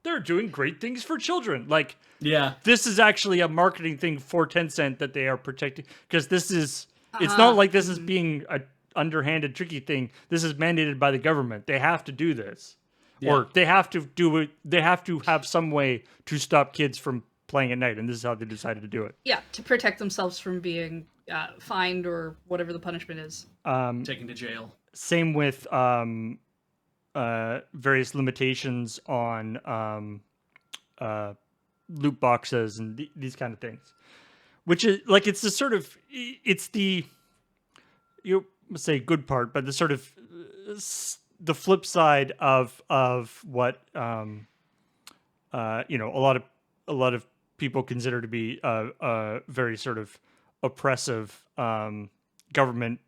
they're doing great things for children. Like, Yeah. this is actually a marketing thing for Tencent that they are protecting, because this is it's not like this is being a underhanded tricky thing. This is mandated by the government. They have to do this. Yeah. Or they have to do it. They have to have some way to stop kids from playing at night, and this is how they decided to do it. Yeah, to protect themselves from being fined or whatever the punishment is. Taken to jail. Same with various limitations on loot boxes and these kind of things, which is like it's the sort of it's the you say good part, but the sort of the flip side of what a lot of people consider to be a very sort of oppressive government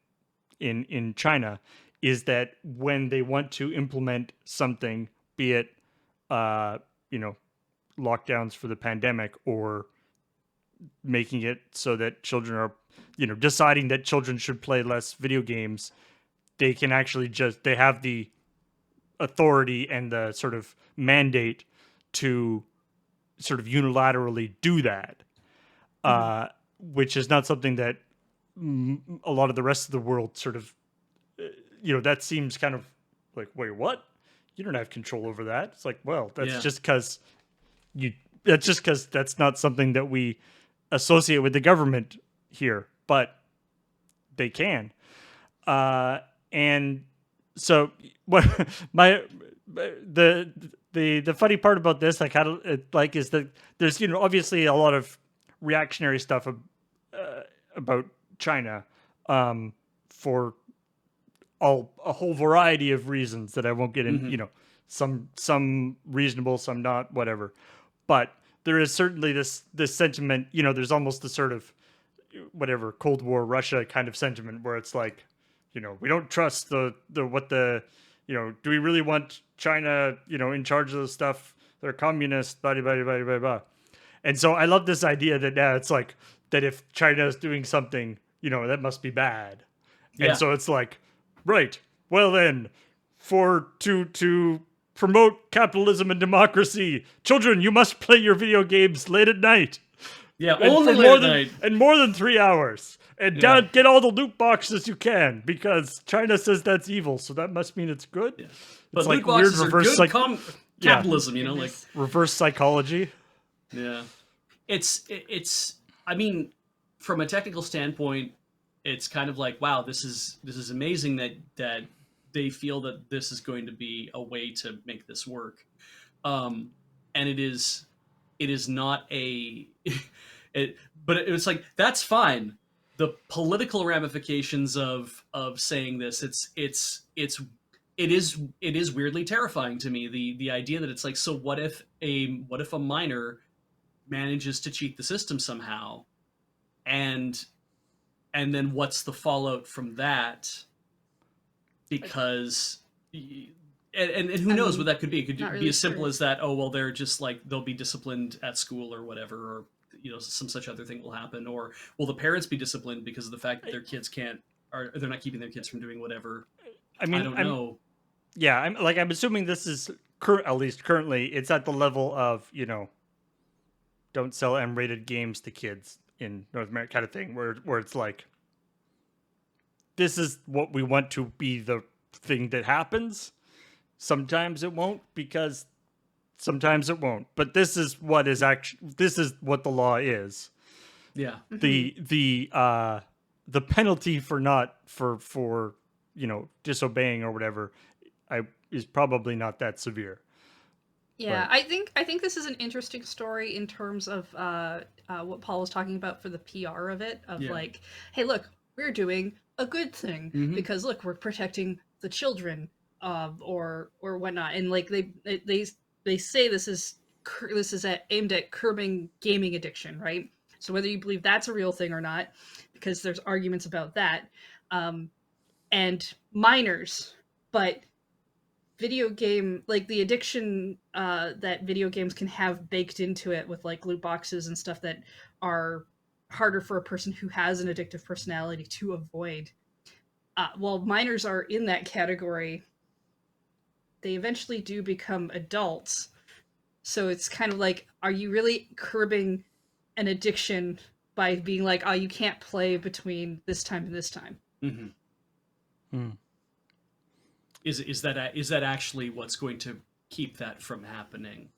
in China, is that when they want to implement something, be it lockdowns for the pandemic or making it so that children are deciding that children should play less video games, they can actually they have the authority and the sort of mandate to sort of unilaterally do that, which is not something that a lot of the rest of the world sort of, that seems kind of like, wait, what? You don't have control over that. It's like, well, that's just because that's not something that we associate with the government here, but they can. And so what the funny part about this, like, is that there's, obviously a lot of reactionary stuff about China, for a whole variety of reasons that I won't get in, some reasonable, some not, whatever. But there is certainly this sentiment, there's almost the sort of whatever Cold War Russia kind of sentiment where it's like, we don't trust do we really want China, in charge of the stuff? They're communist, blah, blah, blah, blah, blah. And so I love this idea that now it's like that if China is doing something, that must be bad. Yeah. And so it's like, right, well then, to promote capitalism and democracy, children, you must play your video games late at night. Yeah, And only for late at night. And more than 3 hours. And get all the loot boxes you can, because China says that's evil, so that must mean it's good. Yeah. It's But like loot boxes weird are reverse good capitalism, like reverse psychology. yeah. It's I mean, from a technical standpoint, it's kind of like, wow, this is amazing that they feel that this is going to be a way to make this work. And it is not but it's like, that's fine. The political ramifications of saying this, it is weirdly terrifying to me. The idea that it's like, so what if a minor manages to cheat the system somehow, and then what's the fallout from that? Because and who knows what that could be? It could be really as simple sure. as that. Oh well, they're just like, they'll be disciplined at school or whatever, or some such other thing will happen. Or will the parents be disciplined because of the fact that their kids or they're not keeping their kids from doing whatever? I mean, I don't know. Yeah, I'm assuming this is at least currently it's at the level of don't sell M-rated games to kids in North America kind of thing, where it's like, this is what we want to be the thing that happens. Sometimes it won't, because sometimes it won't. But this is what the law is. Yeah. The penalty for not for disobeying or whatever is probably not that severe. Yeah, But- I think this is an interesting story in terms of what Paul was talking about for the PR of it, of Yeah. like, hey, look, we're doing a good thing Mhm. because look, we're protecting the children, or whatnot, and like they say this is aimed at curbing gaming addiction, right? So whether you believe that's a real thing or not, because there's arguments about that, and minors, but video game, like the addiction that video games can have baked into it with like loot boxes and stuff that are harder for a person who has an addictive personality to avoid. While minors are in that category, they eventually do become adults. So it's kind of like, are you really curbing an addiction by being like, oh, you can't play between this time and this time? Mm-hmm. Is that actually what's going to keep that from happening?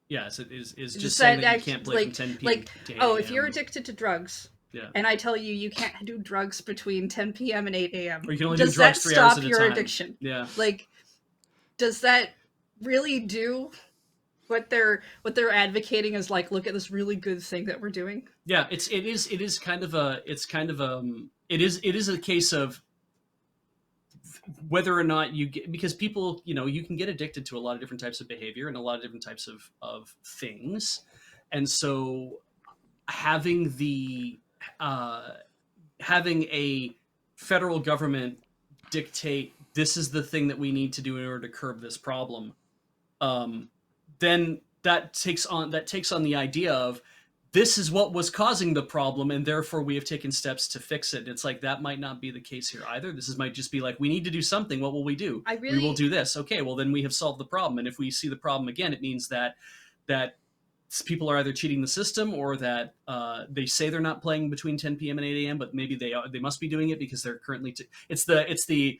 Yes, it is just saying that you can't play from 10 p.m. to 8 oh, if a.m. you're addicted to drugs, Yeah. and I tell you can't do drugs between 10 p.m. and 8 a.m., Or you can only do does drugs that 3 hours stop at a your time. addiction? Yeah. Like, does that really do what they're advocating as like, look at this really good thing that we're doing? Yeah, it is kind of a case of whether or not you get, because people, you can get addicted to a lot of different types of behavior and a lot of different types of things. And so having having a federal government dictate this is the thing that we need to do in order to curb this problem, then that takes on the idea of this is what was causing the problem, and therefore we have taken steps to fix it. It's like that might not be the case here either. This might just be like, we need to do something. What will we do? We will do this. Okay, well then we have solved the problem. And if we see the problem again, it means that people are either cheating the system, or that they say they're not playing between 10 p.m. and 8 a.m., but maybe they must be doing it because they're currently. It's the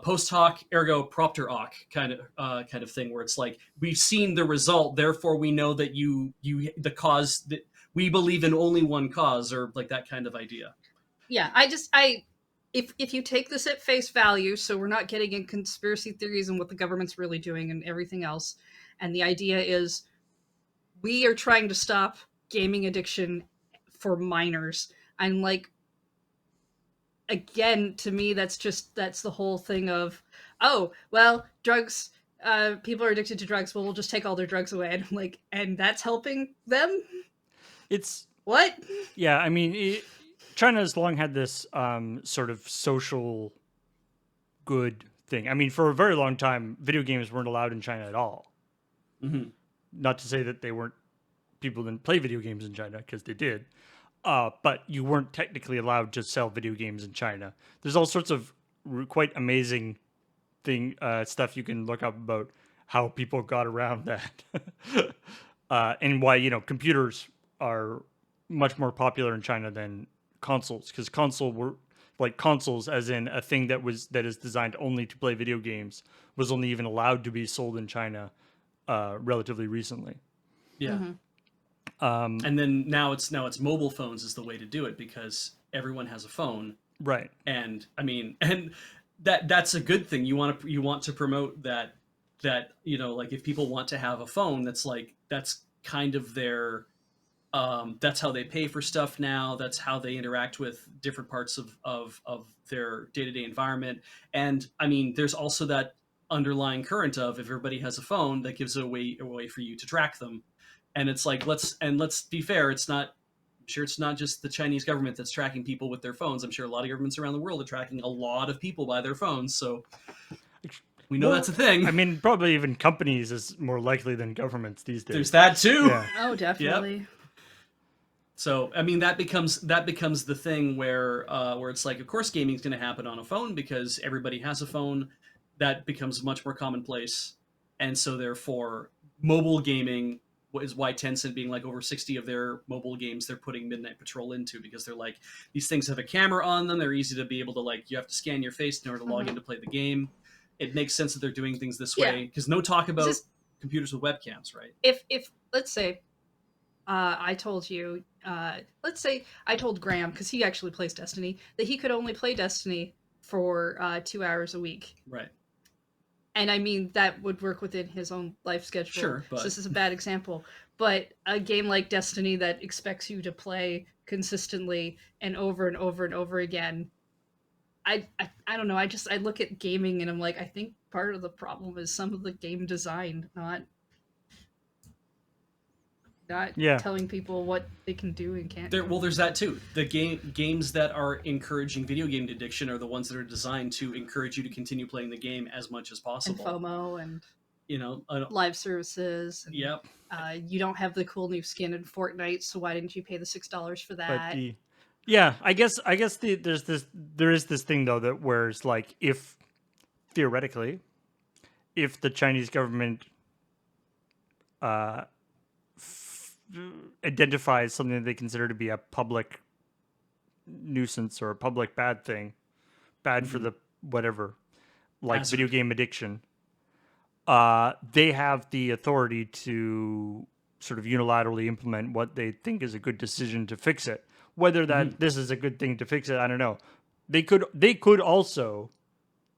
post hoc ergo propter hoc kind of thing, where it's like, we've seen the result, therefore we know that the cause, that we believe in only one cause, or like that kind of idea. Yeah, if you take this at face value, so we're not getting in conspiracy theories and what the government's really doing and everything else, and the idea is we are trying to stop gaming addiction for minors, and like, again, to me, that's the whole thing of, oh, well, drugs, people are addicted to drugs, well, we'll just take all their drugs away. And I'm like, and that's helping them? It's what? Yeah, I mean, China has long had this sort of social good thing. I mean, for a very long time, video games weren't allowed in China at all. Mm-hmm. Not to say that people didn't play video games in China, because they did. But you weren't technically allowed to sell video games in China. There's all sorts of quite amazing stuff you can look up about how people got around that, and why computers are much more popular in China than consoles, because consoles, as in a thing that is designed only to play video games, was only even allowed to be sold in China relatively recently. Yeah. Mm-hmm. And then now it's mobile phones is the way to do it, because everyone has a phone, right? And I mean, and that's a good thing. You want to promote that like, if people want to have a phone, that's kind of their that's how they pay for stuff now. That's how they interact with different parts of their day-to-day environment. And I mean, there's also that underlying current of, if everybody has a phone, that gives a way for you to track them. And it's like, let's be fair. I'm sure it's not just the Chinese government that's tracking people with their phones. I'm sure a lot of governments around the world are tracking a lot of people by their phones. So we know that's a thing. I mean, probably even companies is more likely than governments these days. There's that too. Yeah. Oh, definitely. Yep. So I mean, that becomes the thing where it's like, of course gaming's going to happen on a phone because everybody has a phone. That becomes much more commonplace, and so therefore mobile gaming is why Tencent, being like over 60 of their mobile games, they're putting Midnight Patrol into, because they're like, these things have a camera on them, they're easy to be able to, like, you have to scan your face in order to log in to play the game. It makes sense that they're doing things this way, because no talk about computers with webcams, right? If let's say I told you, let's say I told Graham, because he actually plays Destiny, that he could only play Destiny for 2 hours a week. Right. And I mean, that would work within his own life schedule. Sure, but... So this is a bad example. But a game like Destiny that expects you to play consistently and over and over and over again, I don't know. I look at gaming and I'm like, I think part of the problem is some of the game design, not telling people what they can do and can't. Well, there's that too. The games that are encouraging video game addiction are the ones that are designed to encourage you to continue playing the game as much as possible. And FOMO and live services. And, yep. You don't have the cool new skin in Fortnite, so why didn't you pay the $6 for that? But I guess there is this thing though that where it's like, if theoretically, if the Chinese government identifies something that they consider to be a public nuisance or a public bad thing, bad for the whatever, like video game addiction, they have the authority to sort of unilaterally implement what they think is a good decision to fix it. Whether that this is a good thing to fix it, I don't know. They could also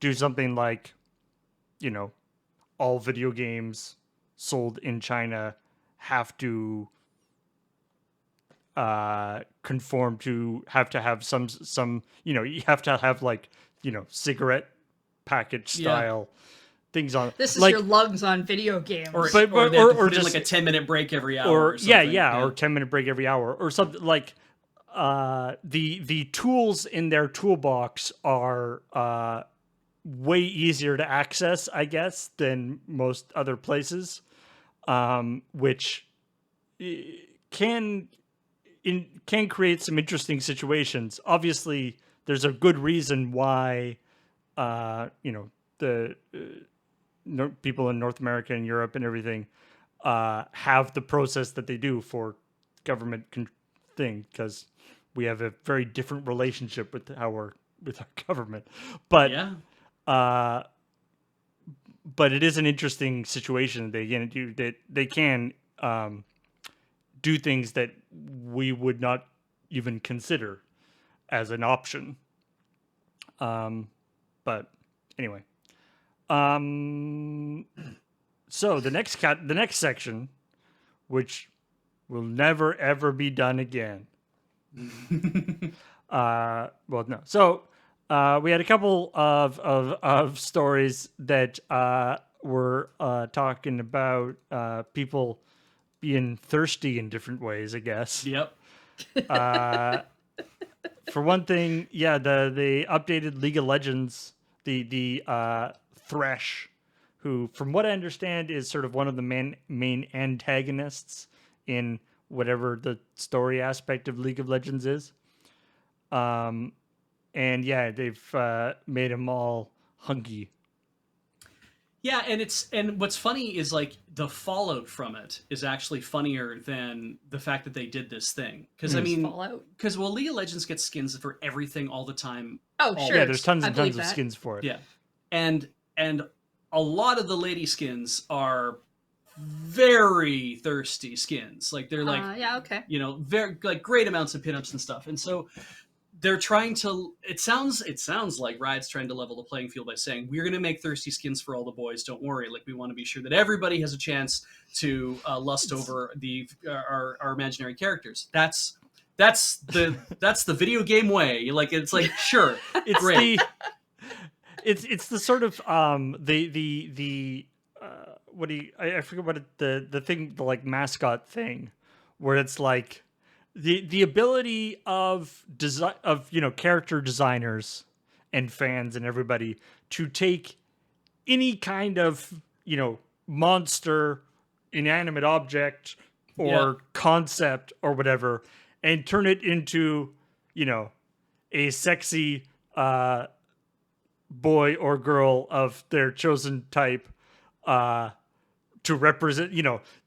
do something like, all video games sold in China have to conform to have some you have to have cigarette package style things on. This is your lungs on video games, or just in like a 10-minute break every hour, or 10-minute break every hour, or something like. The tools in their toolbox are way easier to access, I guess, than most other places, which can create some interesting situations. Obviously, there's a good reason why the people in North America and Europe and everything have the process that they do for government thing, because we have a very different relationship with our government. But but it is an interesting situation. They can do things that we would not even consider as an option. But anyway, so the next section, which will never ever be done again. Well, no. So we had a couple of stories that were talking about people being thirsty in different ways, I guess. Yep. For one thing, the updated League of Legends, the Thresh, who, from what I understand, is sort of one of the main antagonists in whatever the story aspect of League of Legends is. And they've made them all hunky. Yeah, and what's funny is like the fallout from it is actually funnier than the fact that they did this thing. Because League of Legends gets skins for everything all the time. Oh, sure. Yeah, there's tons and tons of skins for it. Yeah, and a lot of the lady skins are very thirsty skins. Like they're very like great amounts of pinups and stuff. And so they're trying to. It sounds like Riot's trying to level the playing field by saying we're going to make thirsty skins for all the boys. Don't worry. Like we want to be sure that everybody has a chance to lust over our imaginary characters. That's the video game way. Like it's like sure, it's great. It's the sort of what do you, I forget what the thing, the like mascot thing, where it's like the ability of character designers and fans and everybody to take any kind of monster, inanimate object or concept or whatever and turn it into a sexy boy or girl of their chosen type to represent,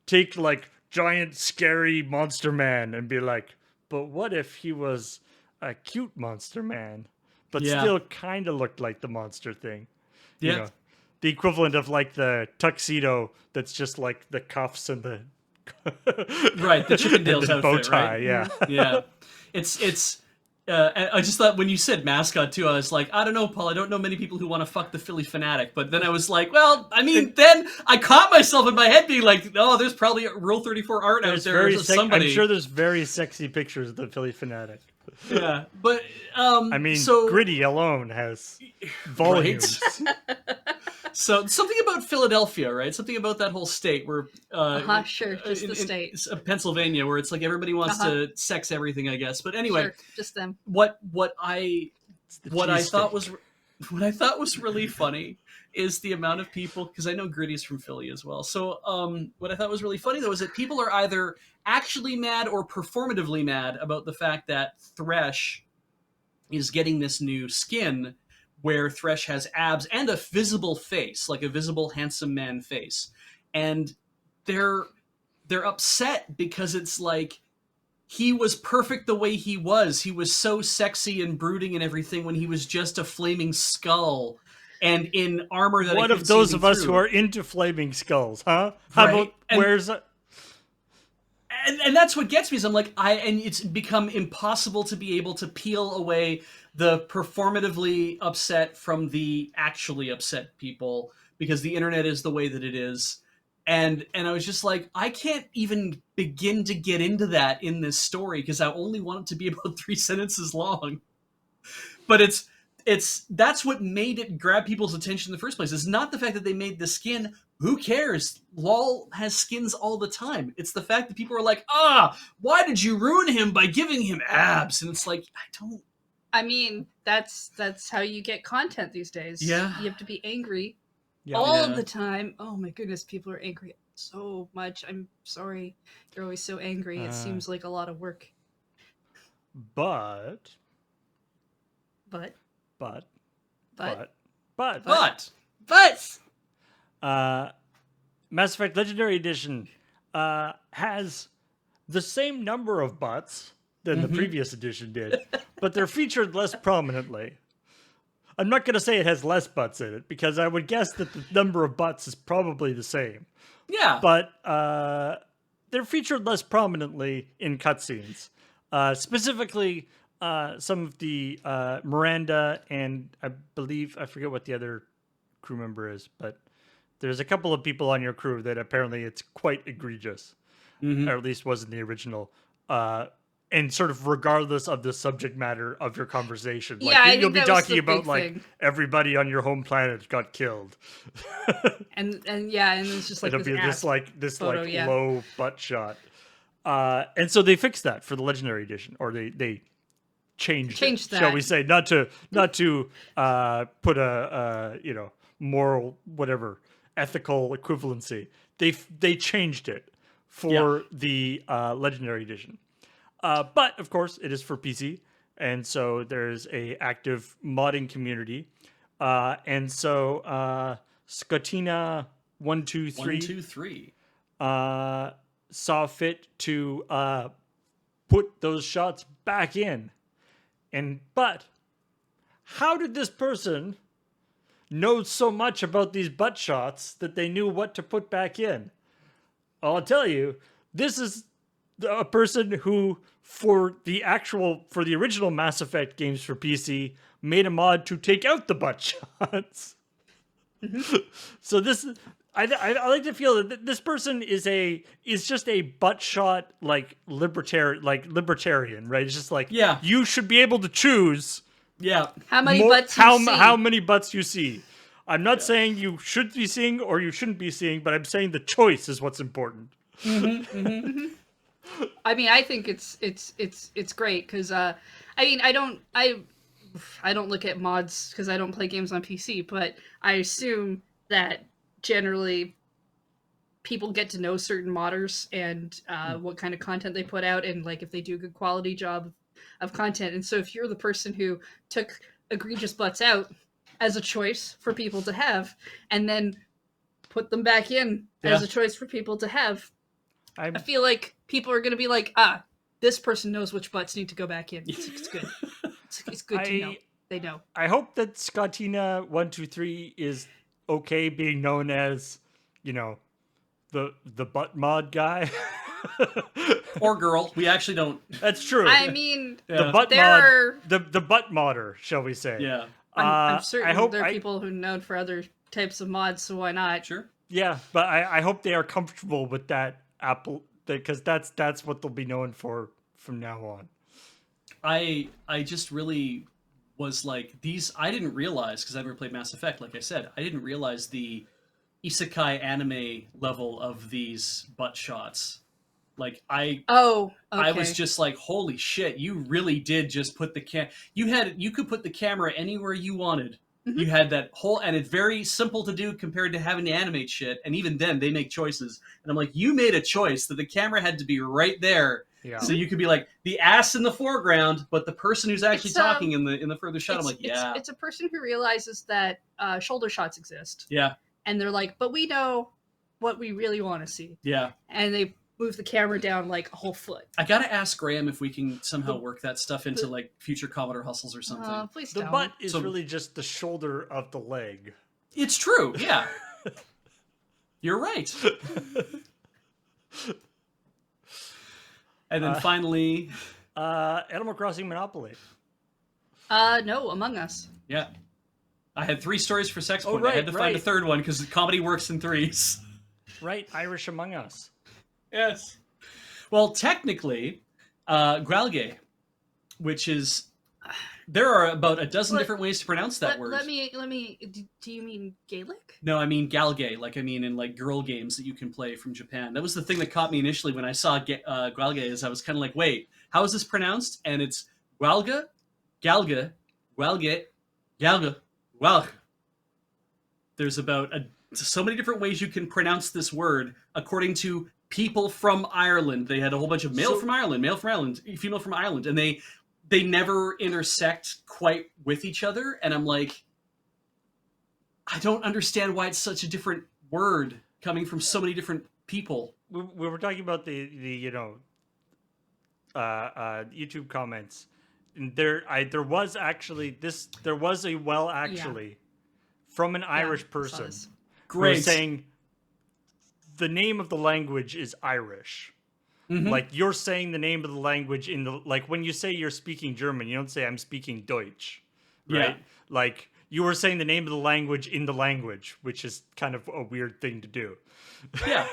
take like giant scary monster man and be like, but what if he was a cute monster man but still kind of looked like the monster thing? the equivalent of like the tuxedo that's just like the cuffs and the Right, the Chippendales and the bow outfit, tie, right? yeah. Yeah, it's. I just thought when you said mascot too, I was like, I don't know, Paul. I don't know many people who want to fuck the Philly Fanatic. But then I was like, well, I mean, then I caught myself in my head being like, oh, there's probably a Rule 34 art out There's there. very Somebody. I'm sure there's very sexy pictures of the Philly Fanatic. Yeah, but I mean, so Gritty alone has volumes. So something about Philadelphia, right? Something about that whole state where, Sure, just the state. Pennsylvania, where it's like everybody wants to sex everything, I guess. But anyway, Sure, just them. what I thought cheesesteak. was really funny is the amount of people, because I know Gritty's from Philly as well. So what I thought was really funny though is that people are either actually mad or performatively mad about the fact that Thresh is getting this new skin where Thresh has abs and a visible face, like a visible handsome man face. And they're upset because it's like he was perfect the way he was. He was so sexy and brooding and everything when he was just a flaming skull and in armor that What I of those of us through. who are into flaming skulls, huh? How Right. about where's And that's what gets me is I'm like, and it's become impossible to be able to peel away the performatively upset from the actually upset people because the internet is the way that it is. And I was just like, I can't even begin to get into that in this story because I only want it to be about 3 sentences long. But that's what made it grab people's attention in the first place. It's not the fact that they made the skin. Who cares? LOL has skins all the time. It's the fact that people are like, why did you ruin him by giving him abs? And it's like, I mean, that's how you get content these days. Yeah. You have to be angry Yeah. all of the time. Oh my goodness, people are angry so much. I'm sorry. You're always so angry. It seems like a lot of work. But But Mass Effect Legendary Edition has the same number of butts than the previous edition did, but they're featured less prominently. I'm not going to say it has less butts in it, because I would guess that the number of butts is probably the same. Yeah. But they're featured less prominently in cutscenes. Specifically, some of the Miranda and I forget what the other crew member is, but there's a couple of people on your crew that apparently it's quite egregious, or at least was in the original. And sort of regardless of the subject matter of your conversation, like yeah, you'll be talking about big like thing. everybody on your home planet got killed, and it's just like it'll be this photo, like yeah. low butt shot. And so they fixed that for the Legendary Edition, or they changed it, that. shall we say, not to put a moral whatever ethical equivalency. They changed it for the Legendary Edition. But of course, it is for PC, and so there's a active modding community, and so Scotina 123 saw fit to put those shots back in, but how did this person know so much about these butt shots that they knew what to put back in? I'll tell you, this is a person who, for the original Mass Effect games for PC, made a mod to take out the butt shots. So this, I like to feel that this person is just a butt shot libertarian, right? It's just like, you should be able to choose. Yeah. How many butts you see. How many butts you see. I'm not saying you should be seeing or you shouldn't be seeing, but I'm saying the choice is what's important. I mean, I think it's great because I don't look at mods because I don't play games on PC, but I assume that generally people get to know certain modders and what kind of content they put out, and like if they do a good quality job of content. And so if you're the person who took egregious butts out as a choice for people to have and then put them back in as a choice for people to have, I feel like people are going to be like, this person knows which butts need to go back in. It's good. It's good to know. They know. I hope that Scotina123 is okay being known as, you know, the butt mod guy. Or girl. We actually don't. That's true. I mean, Yeah. the butt there mod, are. the butt modder, shall we say? Yeah. I'm certain I hope there are people who are known for other types of mods, so why not? Sure. Yeah, but I hope they are comfortable with that Apple, because that's what they'll be known for from now on. I just really was like these. I didn't realize because I never played Mass Effect. Like I said, I didn't realize the isekai anime level of these butt shots. Like Oh, okay. I was just like, holy shit! You really did just put the you could put the camera anywhere you wanted. Mhm. You had that whole, and it's very simple to do compared to having to animate shit. And even then, they make choices. And I'm like, you made a choice that the camera had to be right there, Yeah. so you could be like the ass in the foreground, but the person who's actually It's, talking in the further shot. I'm like, it's- yeah, It's a person who realizes that shoulder shots exist, yeah, and they're like, but we know what we really want to see, yeah. and they move the camera down like a whole foot. I gotta ask Graham if we can somehow The- work that stuff into like future Commodore hustles or something. Please The don't. butt is So- really just the shoulder of the leg. It's true, yeah. You're right. And then finally, Animal Crossing Monopoly. No, Among Us. yeah. I had 3 stories for Sex Oh, Point. I had right, to find a right. third one because comedy works in threes. Right, Irish Among Us. Yes. Well, technically, Gralgay, which is there are about a dozen Let- different ways to pronounce that word. Let me. Do you mean Gaelic? No, I mean Galgay, like I mean in like girl games that you can play from Japan. That was the thing that caught me initially when I saw Gralgay. Is I was kind of like, wait, how is this pronounced? And it's Gralga, Galga, Gralgay, Galga, Gralg. There's about so many different ways you can pronounce this word according to people from Ireland. They had a whole bunch of male from Ireland, female from Ireland, and they never intersect quite with each other. And I'm like, I don't understand why it's such a different word coming from so many different people. We were talking about the YouTube comments. And there was actually from an Irish I saw person this. who was Great. saying the name of the language is Irish. Mhm. Like you're saying the name of the language in the, like when you say you're speaking German, you don't say I'm speaking Deutsch, right? Yeah. Like you were saying the name of the language in the language, which is kind of a weird thing to do. Yeah.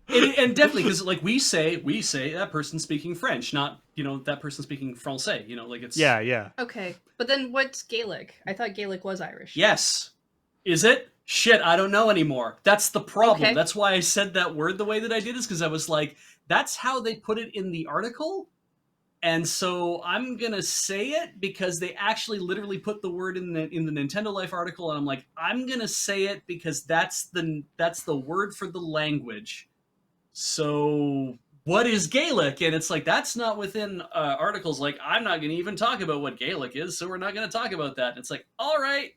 And definitely because like we say that person's speaking French, not that person speaking Francais. Like it's Yeah. Okay, but then what's Gaelic? I thought Gaelic was Irish. Yes. Is it? Shit, I don't know anymore. That's the problem. Okay. That's why I said that word the way that I did, is because I was like, that's how they put it in the article. And so I'm gonna say it because they actually literally put the word in the Nintendo Life article, and I'm like, I'm gonna say it because that's the word for the language. So what is Gaelic? And it's like, that's not within articles. Like, I'm not gonna even talk about what Gaelic is, so we're not gonna talk about that. And it's like, all right,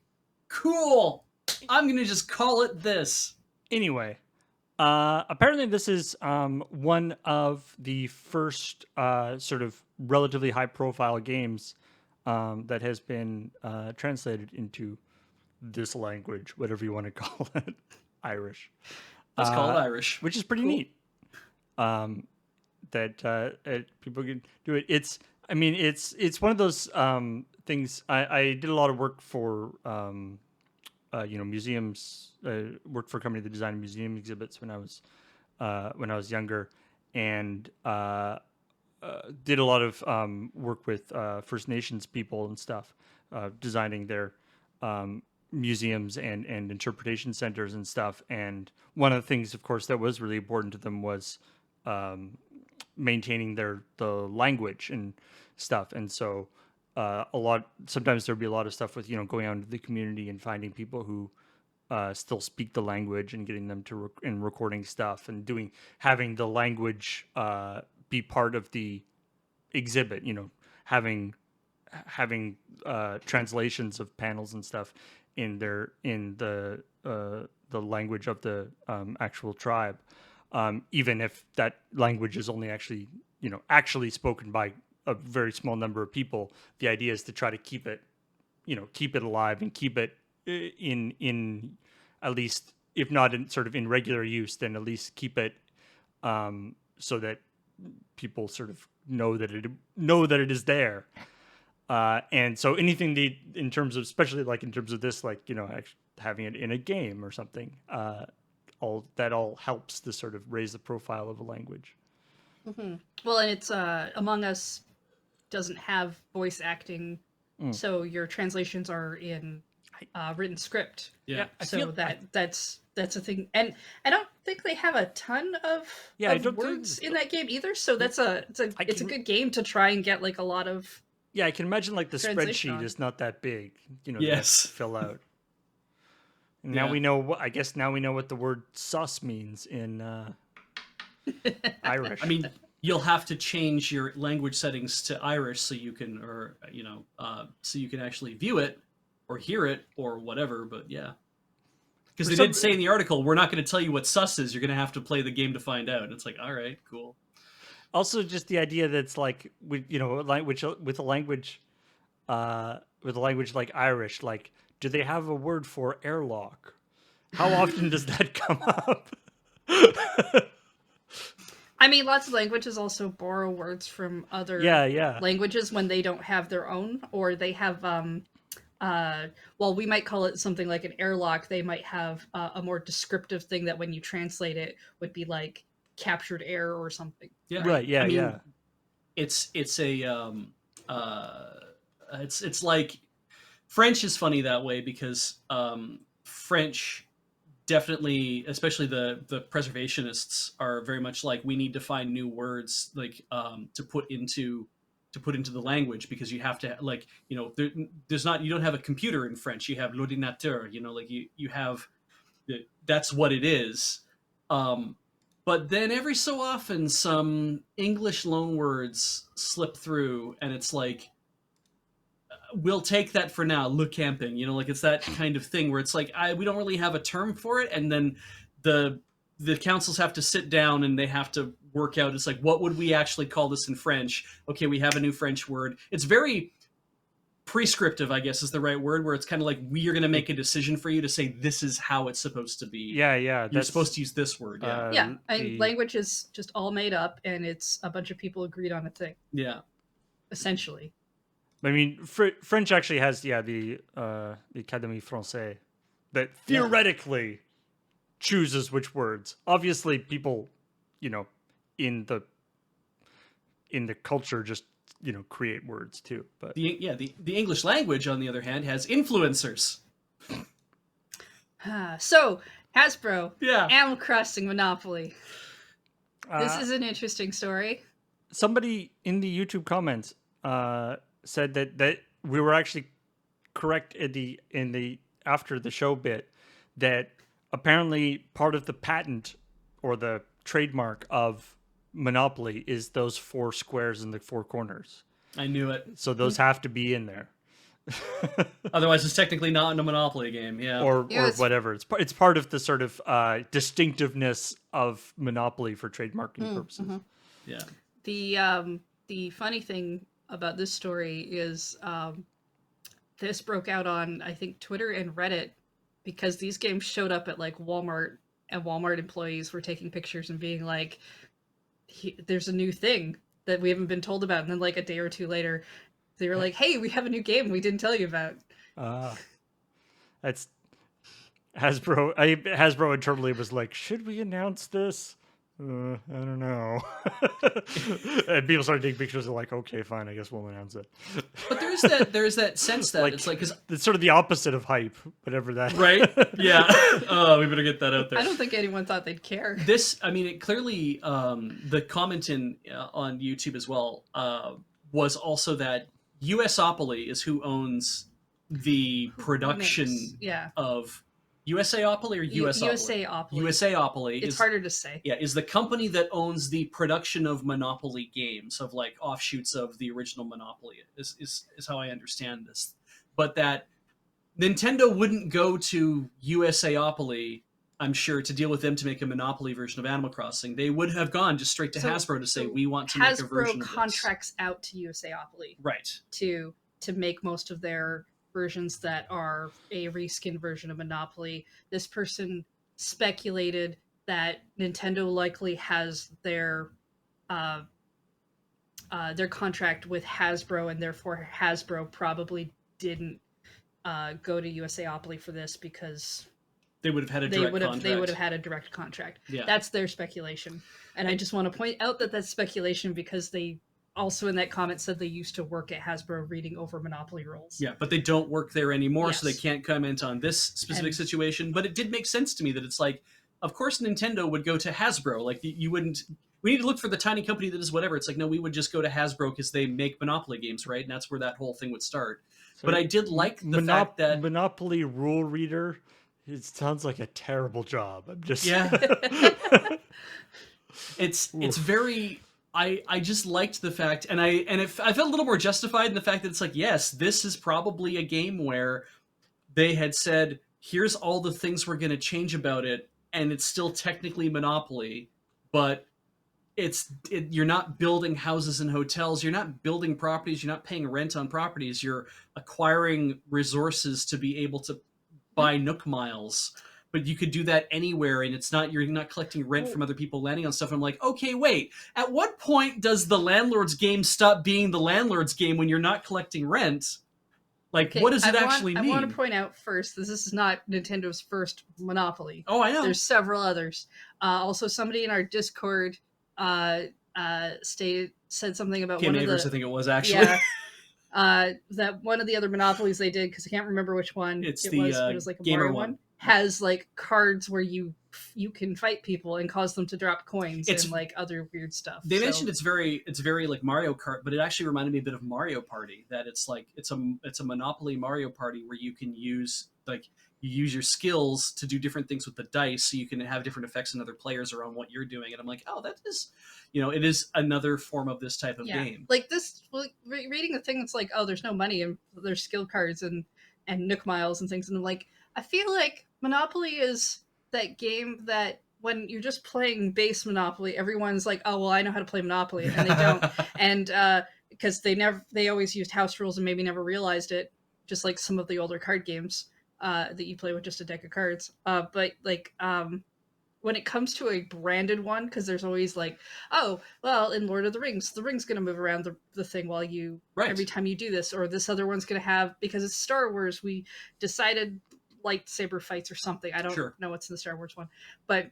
cool. I'm gonna just call it this. Anyway, apparently this is one of the first sort of relatively high-profile games that has been translated into this language, whatever you want to call it, Irish. Let's call it Irish. Which is pretty neat. That people can do it. It's one of those things. I did a lot of work for museums. Worked for a company that designed museum exhibits when I was younger, and did a lot of work with First Nations people and stuff, designing their museums and interpretation centers and stuff. And one of the things, of course, that was really important to them was maintaining the language and stuff. And so sometimes there'd be a lot of stuff with going out into the community and finding people who still speak the language and getting them to and recording stuff and having the language be part of the exhibit, having translations of panels and stuff in the language of the actual tribe, even if that language is only actually spoken by a very small number of people. The idea is to try to keep it alive and keep it in at least, if not in sort of in regular use, then at least keep it so that people sort of know that it is there. And so anything in terms of, especially like in terms of this, like, you know, having it in a game or something, all helps to sort of raise the profile of a language. Mm-hmm. Well, and it's Among Us doesn't have voice acting, so your translations are in written script. Yeah, So that's a thing, and I don't think they have a ton of words in that game either. So it's a good game to try and get like a lot of. Yeah, I can imagine like the spreadsheet is not that big, you know, to fill out. And now we know. I guess now we know what the word "sus" means in Irish. I mean, you'll have to change your language settings to Irish so you can, or so you can actually view it or hear it or whatever. But yeah, because they did say in the article, we're not going to tell you what "sus" is. You're going to have to play the game to find out. It's like, all right, cool. Also, just the idea that it's like, with a language like Irish, like, do they have a word for airlock? How often does that come up? I mean, lots of languages also borrow words from other languages when they don't have their own, or they have, well, we might call it something like an airlock. They might have a more descriptive thing that when you translate it would be like captured air or something. Yeah. Right. Yeah. I mean, yeah. It's like French is funny that way because French definitely, especially the preservationists, are very much like, we need to find new words like to put into the language, because you have to, like, you know, there's not, you don't have a computer in French, you have l'ordinateur, you know, like you have, that's what it is. But then every so often some English loanwords slip through, and it's like, we'll take that for now, le camping, you know, like it's that kind of thing where it's like, we don't really have a term for it, and then the councils have to sit down and they have to work out, it's like, what would we actually call this in French? Okay, we have a new French word. It's very prescriptive, I guess is the right word, where it's kind of like, we are going to make a decision for you to say this is how it's supposed to be. Yeah. You're supposed to use this word. Language is just all made up, and it's a bunch of people agreed on a thing. Yeah. Essentially. I mean, French actually has the Académie Française that theoretically chooses which words. Obviously, people, you know, in the culture just, you know, create words too. But the English language, on the other hand, has influencers. So Hasbro, yeah, Animal Crossing Monopoly. This is an interesting story. Somebody in the YouTube comments said that we were actually correct in the after the show bit, that apparently part of the patent or the trademark of Monopoly is those 4 squares in the 4 corners. I knew it. So those have to be in there. Otherwise, it's technically not in a Monopoly game. Yeah, or whatever. It's part of the sort of distinctiveness of Monopoly for trademarking purposes. Yeah. The funny thing about this story is this broke out on, I think, Twitter and Reddit, because these games showed up at like Walmart, and Walmart employees were taking pictures and being like, there's a new thing that we haven't been told about. And then like a day or two later, they were like, hey, we have a new game we didn't tell you about. That's Hasbro. Hasbro internally was like, should we announce this? I don't know. And people started taking pictures of like, okay, fine, I guess we'll announce it. But there's that sense that like, it's like, 'cause it's sort of the opposite of hype, whatever that. Right? Yeah. Oh, we better get that out there. I don't think anyone thought they'd care. This, I mean, it clearly, the comment on YouTube as well was also that USopoly is who owns the production of USAopoly or USopoly? USAopoly. USAopoly. It's harder to say. Yeah, is the company that owns the production of Monopoly games, of like offshoots of the original Monopoly, is how I understand this. But that Nintendo wouldn't go to USAopoly, I'm sure, to deal with them to make a Monopoly version of Animal Crossing. They would have gone just straight to Hasbro to say, we want to make a version of this. Hasbro contracts out to USAopoly. Right. To make most of their versions that are a reskin version of Monopoly. This person speculated that Nintendo likely has their contract with Hasbro, and therefore Hasbro probably didn't go to USAopoly for this because They would have had a direct contract. They would have had a direct contract. Yeah. That's their speculation, and I just want to point out that that's speculation because they also in that comment said they used to work at Hasbro reading over Monopoly rules. Yeah, but they don't work there anymore, Yes. so they can't comment on this specific situation. But it did make sense to me that it's like, of course Nintendo would go to Hasbro. Like, you wouldn't... We need to look for the tiny company that is whatever. It's like, no, we would just go to Hasbro because they make Monopoly games, right? And that's where that whole thing would start. So but I did like the fact that... Monopoly rule reader, it sounds like a terrible job. I'm just... Yeah. It's very... I just liked the fact, and I felt a little more justified in the fact that it's like, yes, this is probably a game where they had said, here's all the things we're going to change about it, and it's still technically Monopoly, but you're not building houses and hotels, you're not building properties, you're not paying rent on properties, you're acquiring resources to be able to buy Nook miles. But you could do that anywhere, and you're not collecting rent from other people landing on stuff. And I'm like, okay, wait. At what point does the landlord's game stop being the landlord's game when you're not collecting rent? Like, Okay, what does it actually mean? I want to point out first, this is not Nintendo's first Monopoly. Oh, I know. There's several others. Also, somebody in our Discord said something about Kim one Avers, of the... I think it was, actually. Yeah. That one of the other Monopolies they did, because I can't remember which one It was like a gamer Mario one. has like cards where you can fight people and cause them to drop coins It's- and like other weird stuff. They mentioned it's very like Mario Kart, but it actually reminded me a bit of Mario Party. That it's like it's a Monopoly Mario Party where you can use your skills to do different things with the dice, so you can have different effects on other players or on what you're doing. And I'm like, oh, that is, it is another form of this type of game. Like this, reading the thing, it's like, oh, there's no money and there's skill cards and Nook miles and things, and I'm like, I feel like Monopoly is that game that when you're just playing base Monopoly, everyone's like, oh, well, I know how to play Monopoly, and they don't. And because they always used house rules and maybe never realized it, just like some of the older card games that you play with just a deck of cards. But like when it comes to a branded one, because there's always like, oh, well, in Lord of the ring's going to move around the thing while you, every time you do this, or this other one's going to have, because it's Star Wars, we decided lightsaber fights or something. I don't know what's in the Star Wars one. But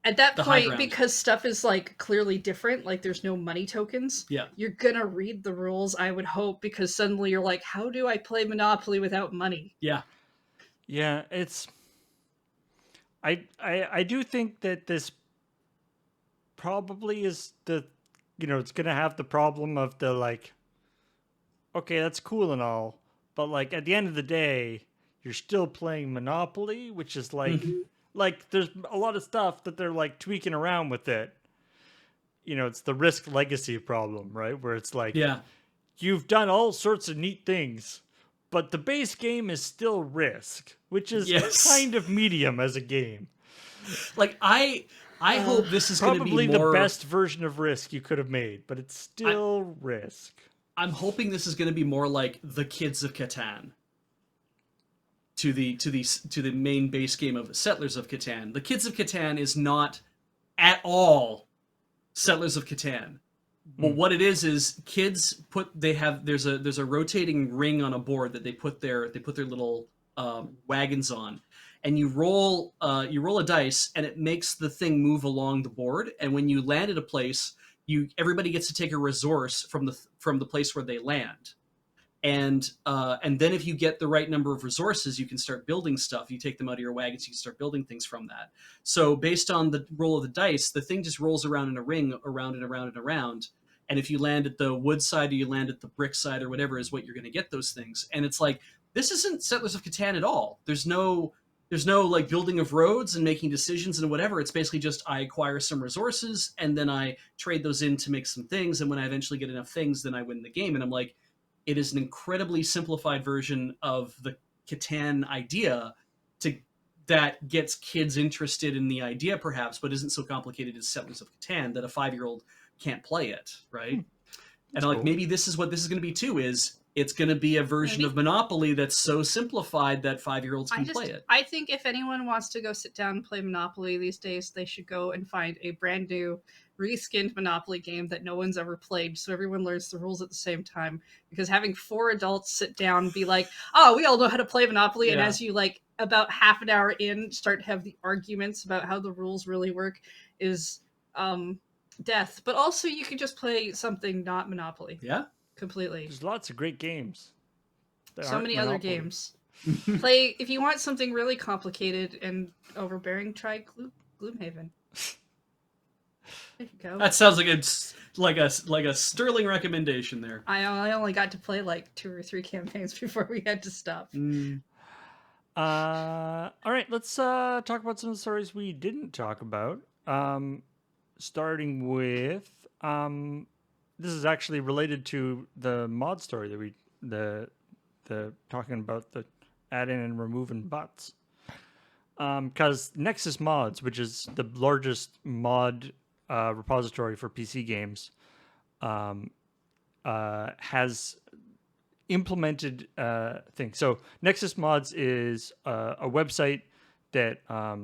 at that point, because stuff is like clearly different, like there's no money tokens, you're going to read the rules, I would hope, because suddenly you're like, how do I play Monopoly without money? Yeah, it's... I do think that this probably is the, it's going to have the problem of the like, okay, that's cool and all, but like at the end of the day, you're still playing Monopoly, which is like, like there's a lot of stuff that they're like tweaking around with it. It's the Risk legacy problem, right? Where it's like, you've done all sorts of neat things, but the base game is still Risk, which is kind of medium as a game. Like, I hope this is going to be probably more... the best version of Risk you could have made, but it's still Risk. I'm hoping this is going to be more like the Kids of Catan. To the main base game of Settlers of Catan. The Kids of Catan is not at all Settlers of Catan. Well, what it is kids there's a rotating ring on a board that they put their little wagons on, and you roll a dice, and it makes the thing move along the board. And when you land at a place, everybody gets to take a resource from the place where they land. And then if you get the right number of resources, you can start building stuff. You take them out of your wagons, you can start building things from that. So based on the roll of the dice, the thing just rolls around in a ring, around and around and around. And if you land at the wood side or you land at the brick side or whatever is what you're going to get those things. And it's like, this isn't Settlers of Catan at all. There's no like building of roads and making decisions and whatever. It's basically just I acquire some resources and then I trade those in to make some things. And when I eventually get enough things, then I win the game. And I'm like, it is an incredibly simplified version of the Catan idea that gets kids interested in the idea, perhaps, but isn't so complicated as Settlers of Catan that a 5-year-old can't play it, right? And like, maybe this is what this is going to be too, is it's going to be a version of Monopoly that's so simplified that 5-year-olds can play it. I think if anyone wants to go sit down and play Monopoly these days, they should go and find a brand new reskinned Monopoly game that no one's ever played, so everyone learns the rules at the same time. Because having 4 adults sit down and be like, oh, we all know how to play Monopoly, and as you like about half an hour in start to have the arguments about how the rules really work is death. But also you can just play something not Monopoly. Yeah. Completely. There's lots of great games. So many other games. Play if you want something really complicated and overbearing. Try Gloomhaven. There you go. That sounds like a sterling recommendation there. I only got to play like 2 or 3 campaigns before we had to stop. All right, let's talk about some of the stories we didn't talk about. Starting with this is actually related to the mod story that we the talking about the add-in and removing bots. Because Nexus Mods, which is the largest mod repository for PC games, has implemented things. So Nexus Mods is a website that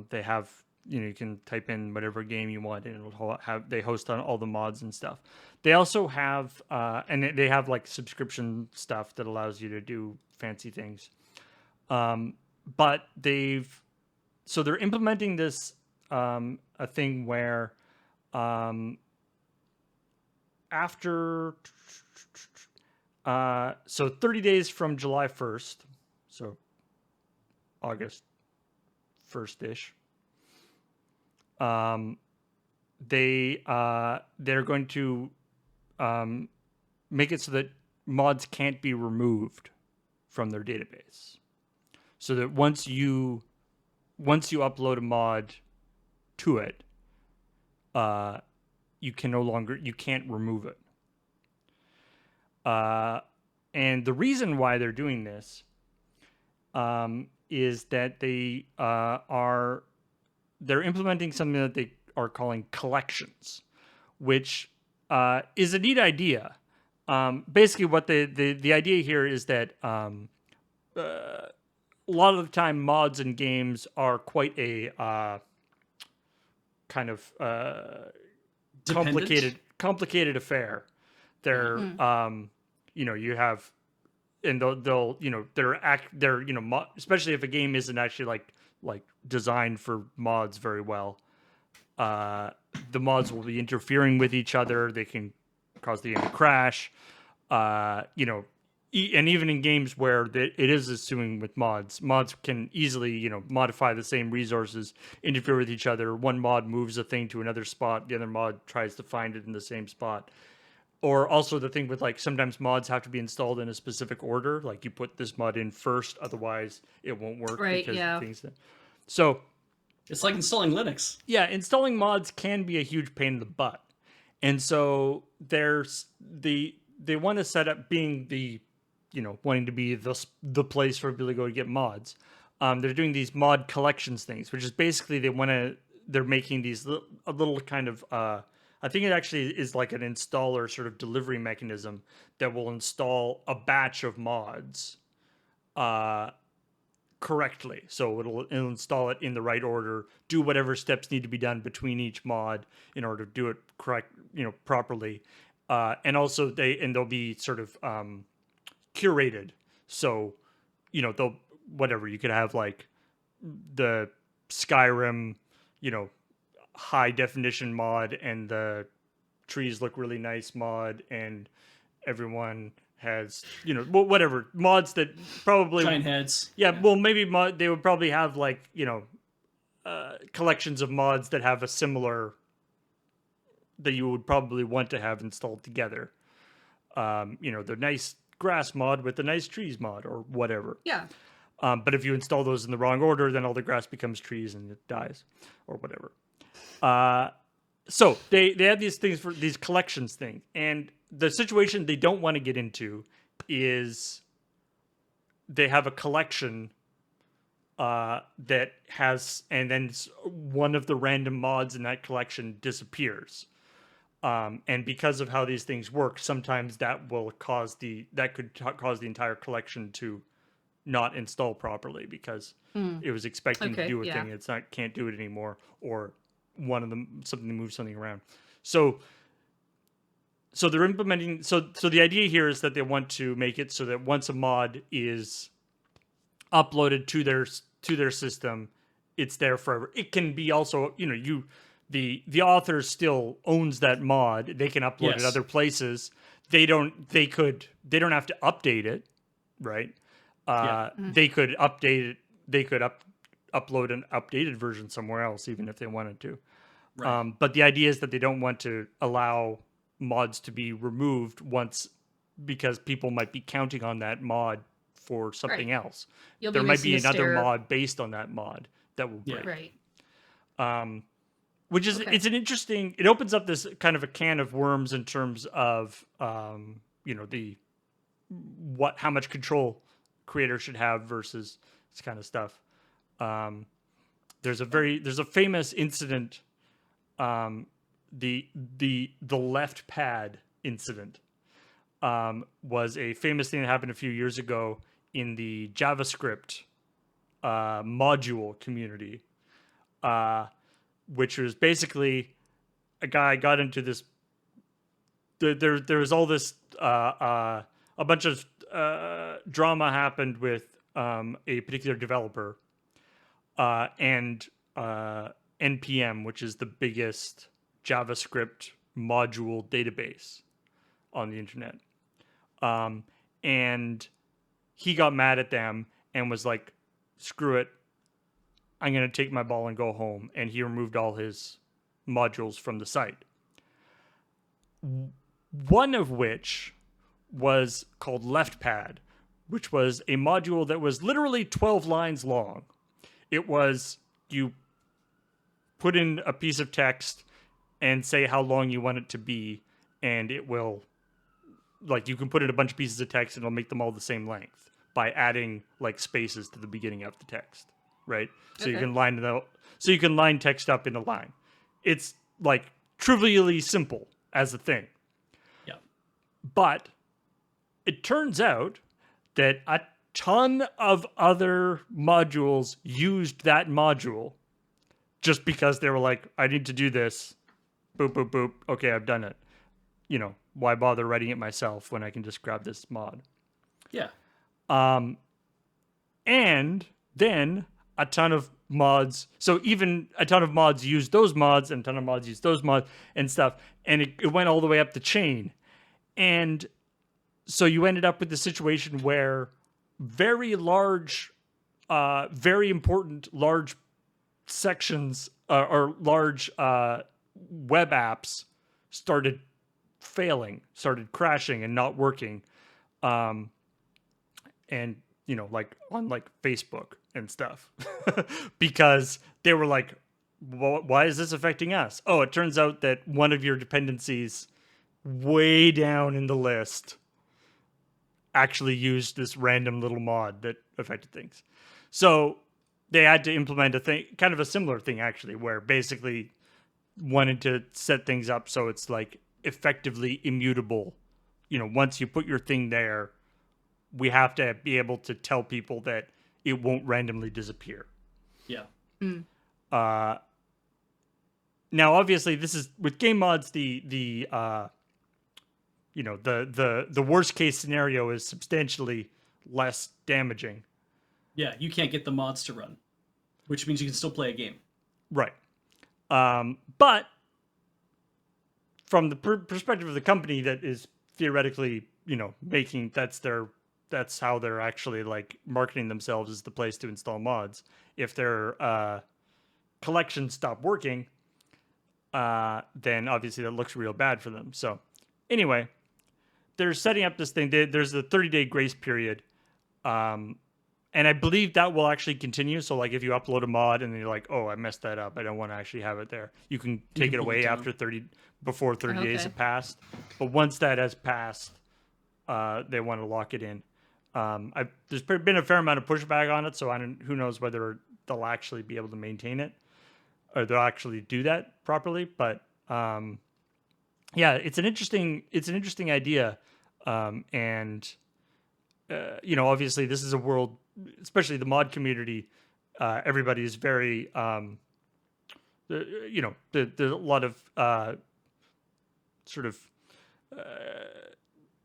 they have. You can type in whatever game you want, and it'll they host on all the mods and stuff. They also have and they have like subscription stuff that allows you to do fancy things. But they're implementing this a thing where after 30 days from July 1st, so August 1st-ish, they're going to make it so that mods can't be removed from their database. So that once you upload a mod to it, you can't remove it. And the reason why they're doing this is that they're implementing something that they are calling collections, which is a neat idea. Basically, what the idea here is that a lot of the time mods in games are quite a kind of complicated affair. They're you have, and they'll especially if a game isn't actually like designed for mods very well, the mods will be interfering with each other. They can cause the game to crash, and even in games where it is assuming with mods can easily modify the same resources, interfere with each other. One mod moves a thing to another spot, the other mod tries to find it in the same spot. Or also the thing with sometimes mods have to be installed in a specific order. Like you put this mod in first, otherwise it won't work. Right, because yeah. So it's like installing Linux. Yeah, installing mods can be a huge pain in the butt. And so they want to set up being the wanting to be the place for people to go to get mods. They're doing these mod collections things, which is basically they're making these a little kind of I think it actually is like an installer sort of delivery mechanism that will install a batch of mods correctly. So it'll install it in the right order, do whatever steps need to be done between each mod in order to do it properly. And also they'll be sort of curated. So, they'll whatever, you could have like the Skyrim, high definition mod and the trees look really nice mod, and everyone has whatever mods that probably giant heads. Yeah, well, maybe they would probably have like collections of mods that have a similar that you would probably want to have installed together. The nice grass mod with the nice trees mod or whatever. Yeah. But if you install those in the wrong order, then all the grass becomes trees and it dies or whatever. So they have these things for these collections thing, and the situation they don't want to get into is they have a collection that has, and then one of the random mods in that collection disappears. And because of how these things work, sometimes that will cause cause the entire collection to not install properly because it was expecting to Okay, do a yeah. thing, it's not can't do it anymore, or one of them something moves something around. So they're implementing. So the idea here is that they want to make it so that once a mod is uploaded to their system, it's there forever. It can be also, the author still owns that mod. They can upload it Yes. other places. They don't have to update it, right? They could update it. They could upload an updated version somewhere else, even if they wanted to. Right. But the idea is that they don't want to allow mods to be removed once, because people might be counting on that mod for something Right. else. You'll There be might be missing a another stair. mod based on that mod that will break. Right. Which is, Okay. it's an interesting, it opens up this kind of a can of worms in terms of, how much control creators should have versus this kind of stuff. There's a famous incident, the left pad incident, was a famous thing that happened a few years ago in the JavaScript module community, which was basically a guy got into this. There was all this a bunch of drama happened with a particular developer, and NPM, which is the biggest JavaScript module database on the internet. And he got mad at them and was like, screw it, I'm going to take my ball and go home. And he removed all his modules from the site. One of which was called LeftPad, which was a module that was literally 12 lines long. It was, you put in a piece of text and say how long you want it to be, and it will, like, you can put in a bunch of pieces of text and it'll make them all the same length by adding like spaces to the beginning of the text, right? So you Okay. can line text up in a line. It's like trivially simple as a thing. Yeah. But it turns out that a ton of other modules used that module just because they were like, I need to do this. Boop, boop, boop. Okay, I've done it. Why bother writing it myself when I can just grab this mod? Yeah. And then a ton of mods. So even a ton of mods use those mods, and a ton of mods use those mods and stuff. And it went all the way up the chain. And so you ended up with the situation where very large, very important large sections or large web apps started failing, started crashing and not working. And like on like Facebook and stuff, because they were like, why is this affecting us? Oh, it turns out that one of your dependencies way down in the list actually used this random little mod that affected things. So they had to implement a thing, kind of a similar thing actually, where basically wanted to set things up so it's like effectively immutable. Once you put your thing there, we have to be able to tell people that it won't randomly disappear. Yeah. Now, obviously, this is with game mods. The worst case scenario is substantially less damaging. Yeah. You can't get the mods to run, which means you can still play a game. Right. But from the perspective of the company that is theoretically, making that's how they're actually like marketing themselves as the place to install mods. If their collections stop working, then obviously that looks real bad for them. So anyway, they're setting up this thing. There's a 30-day grace period. And I believe that will actually continue. So like if you upload a mod and then you're like, oh, I messed that up, I don't want to actually have it there, you can take it pull it away down. after before 30 days Okay. have passed. But once that has passed, they want to lock it in. There's been a fair amount of pushback on it, so who knows whether they'll actually be able to maintain it or they'll actually do that properly. But yeah, it's an interesting idea, and obviously this is a world, especially the mod community. Everybody is very, there's a lot of sort of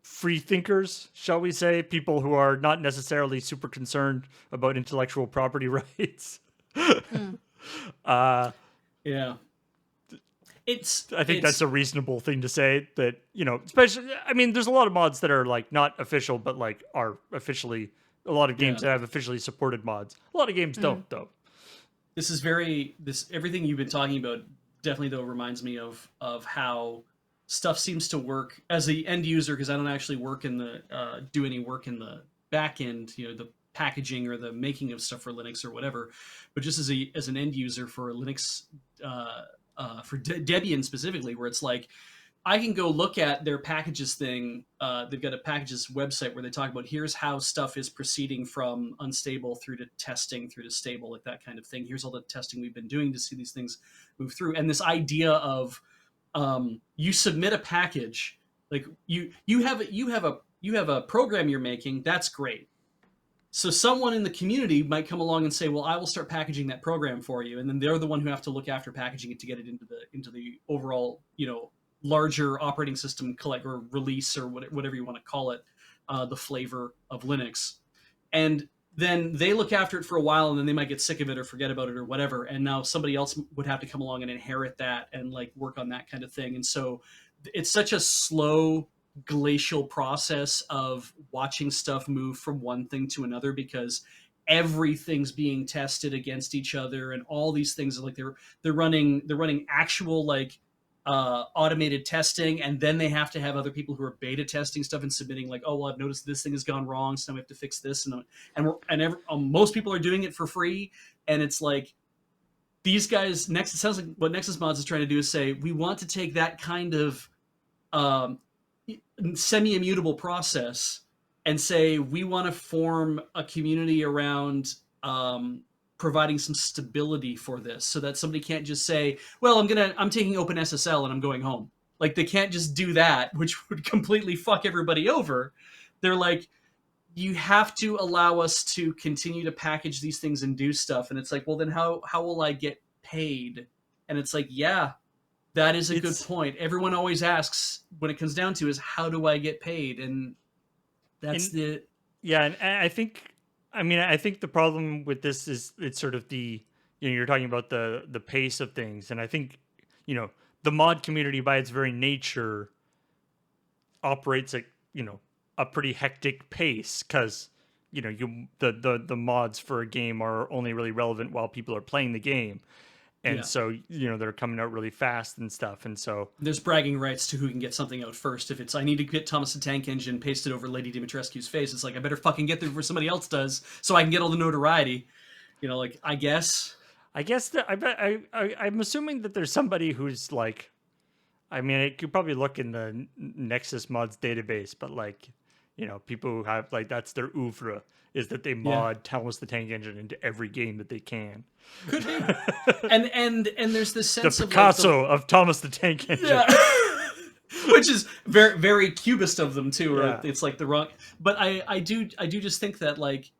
free thinkers, shall we say, people who are not necessarily super concerned about intellectual property rights. Yeah. I think that's a reasonable thing to say. That especially, I mean, there's a lot of mods that are like not official, but like are officially a lot of games that have officially supported mods. A lot of games don't, though. This is everything you've been talking about definitely though reminds me of how stuff seems to work as the end user, because I don't actually work in the do any work in the back end, the packaging or the making of stuff for Linux or whatever, but just as an end user for Linux, for Debian specifically, where it's like I can go look at their packages thing. They've got a packages website where they talk about here's how stuff is proceeding from unstable through to testing through to stable, like that kind of thing. Here's all the testing we've been doing to see these things move through. And this idea of you submit a package, like you have a program you're making. That's great. So someone in the community might come along and say, "Well, I will start packaging that program for you," and then they're the one who have to look after packaging it to get it into the overall, larger operating system or release or whatever you want to call it, the flavor of Linux. And then they look after it for a while, and then they might get sick of it or forget about it or whatever. And now somebody else would have to come along and inherit that and like work on that kind of thing. And so it's such a slow glacial process of watching stuff move from one thing to another, because everything's being tested against each other, and all these things are like they're running actual like automated testing, and then they have to have other people who are beta testing stuff and submitting like, oh well, I've noticed this thing has gone wrong, so now we have to fix this, most people are doing it for free, and it's like these guys it sounds like what Nexus Mods is trying to do is say we want to take that kind of semi-immutable process and say we want to form a community around providing some stability for this, so that somebody can't just say, well, I'm taking OpenSSL and I'm going home. Like, they can't just do that, which would completely fuck everybody over. They're like, you have to allow us to continue to package these things and do stuff. And it's like, well, then how will I get paid? And it's like, yeah, that is a good point. Everyone always asks, when it comes down to, is how do I get paid? And yeah, and I think, I think the problem with this is it's sort of you're talking about the pace of things, and I think the mod community by its very nature operates at a pretty hectic pace, because the mods for a game are only really relevant while people are playing the game. And so, they're coming out really fast and stuff. And so there's bragging rights to who can get something out first. If it's, I need to get Thomas the Tank Engine pasted over Lady Dimitrescu's face, it's like, I better fucking get there before somebody else does, so I can get all the notoriety. Like, I guess that I'm assuming that there's somebody who's like, it could probably look in the Nexus mods database, but like, people who have like, that's their oeuvre, is that they mod Thomas the Tank Engine into every game that they can. Could be. and there's this sense the Picasso of of Thomas the Tank Engine. Yeah. Which is very, very cubist of them too, or it's like the wrong. But I do just think that like,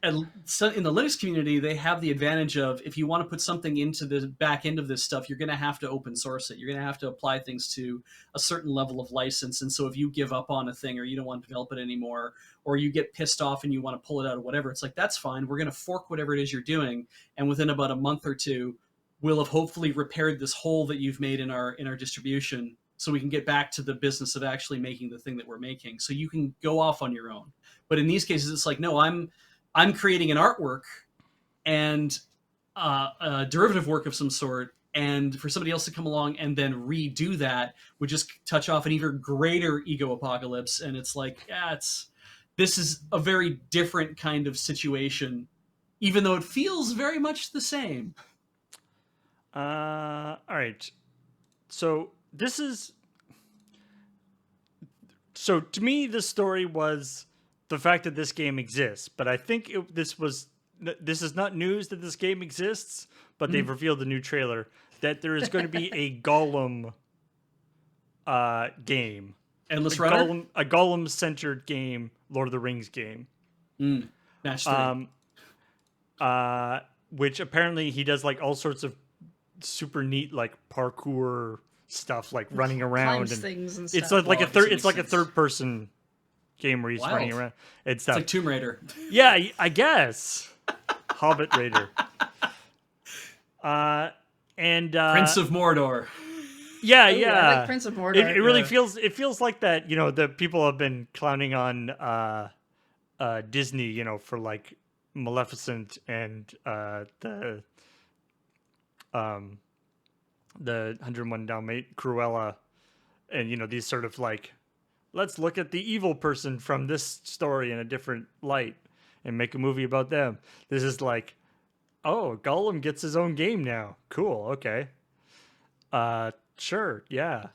in the Linux community, they have the advantage of, if you want to put something into the back end of this stuff, you're going to have to open source it. You're going to have to apply things to a certain level of license. And so if you give up on a thing, or you don't want to develop it anymore, or you get pissed off and you want to pull it out or whatever, it's like, that's fine. We're going to fork whatever it is you're doing. And within about a month or two, we'll have hopefully repaired this hole that you've made in our distribution, so we can get back to the business of actually making the thing that we're making. So you can go off on your own. But in these cases, it's like, no, I'm creating an artwork and a derivative work of some sort, and for somebody else to come along and then redo that would just touch off an even greater ego apocalypse. And it's like, this is a very different kind of situation, even though it feels very much the same. All right. So to me, this story was the fact that this game exists, but I think this is not news that this game exists, but they've revealed a new trailer that there is going to be a Gollum game. Endless Runner? A Gollum-centered game, Lord of the Rings game. Match 3. Which apparently he does like all sorts of super neat like parkour stuff, like running around Climbs and things and it's stuff. like Oh, a third. It's makes like a sense. third-person game where he's Wild. running around and It's stuff. like Tomb Raider. Yeah, I guess. Hobbit Raider. And Prince of Mordor. yeah, Ooh, yeah. I like Prince of Mordor. It really Yeah. feels like that. You know, the people have been clowning on Disney, you know, for like Maleficent and the 101 Dalmatians, Cruella, and you know these sort of like, let's look at the evil person from this story in a different light and make a movie about them. This is like, oh, Gollum gets his own game now. Cool. Okay. Sure. Yeah.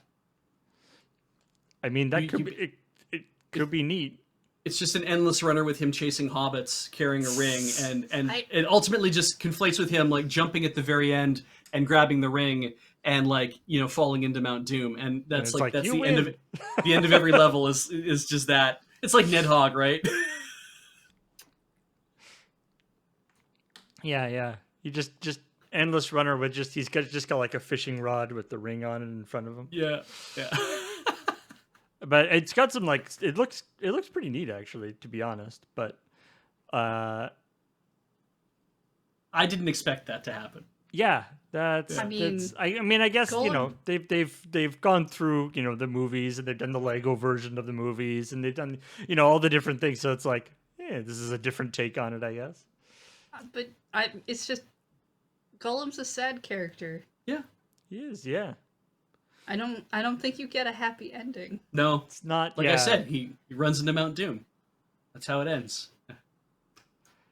I mean, that could be, it could be neat. It's just an endless runner with him chasing hobbits, carrying a ring, and I- it ultimately just conflates with him like jumping at the very end and grabbing the ring and like, you know, falling into Mount Doom. And that's it's like, that's you the end of win. the end of every level is just that. It's like Nidhogg, right? Yeah, yeah. You just endless runner with he's got like a fishing rod with the ring on it in front of him. Yeah. But it's got some like it looks pretty neat actually, to be honest. But I didn't expect that to happen. yeah, that's I mean, I mean I guess you know Gollum- they've gone through, you know, the movies, and they've done the Lego version of the movies, and they've done, you know, all the different things. So it's like, yeah, this is a different take on it, I guess. But it's just Gollum's a sad character. Yeah. He is, yeah. I don't think you get a happy ending. No. It's not Like yeah. I said, he runs into Mount Doom. That's how it ends. I mean,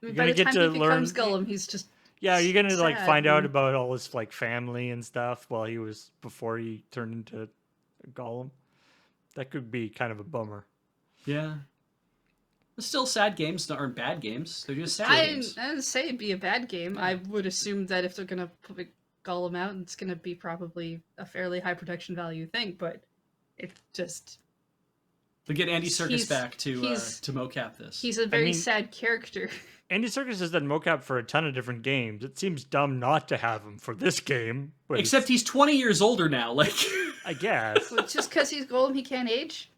You're by gonna the get time to he becomes learn- Gollum, he's just Yeah, you're gonna like sad find out and- about all his like family and stuff while he was before he turned into a Gollum. That could be kind of a bummer. Yeah. But still, sad games aren't bad games. They're just sad I games. didn't say it'd be a bad game. I would assume that if they're gonna put Gollum out, it's gonna be probably a fairly high production value thing. But it just But get Andy Serkis he's- back to he's- mocap this. he's a very mean- sad character. Andy Serkis has done mocap for a ton of different games. It seems dumb not to have him for this game. But Except he's 20 years older now. Like, I guess. So it's just because he's Gollum, he can't age.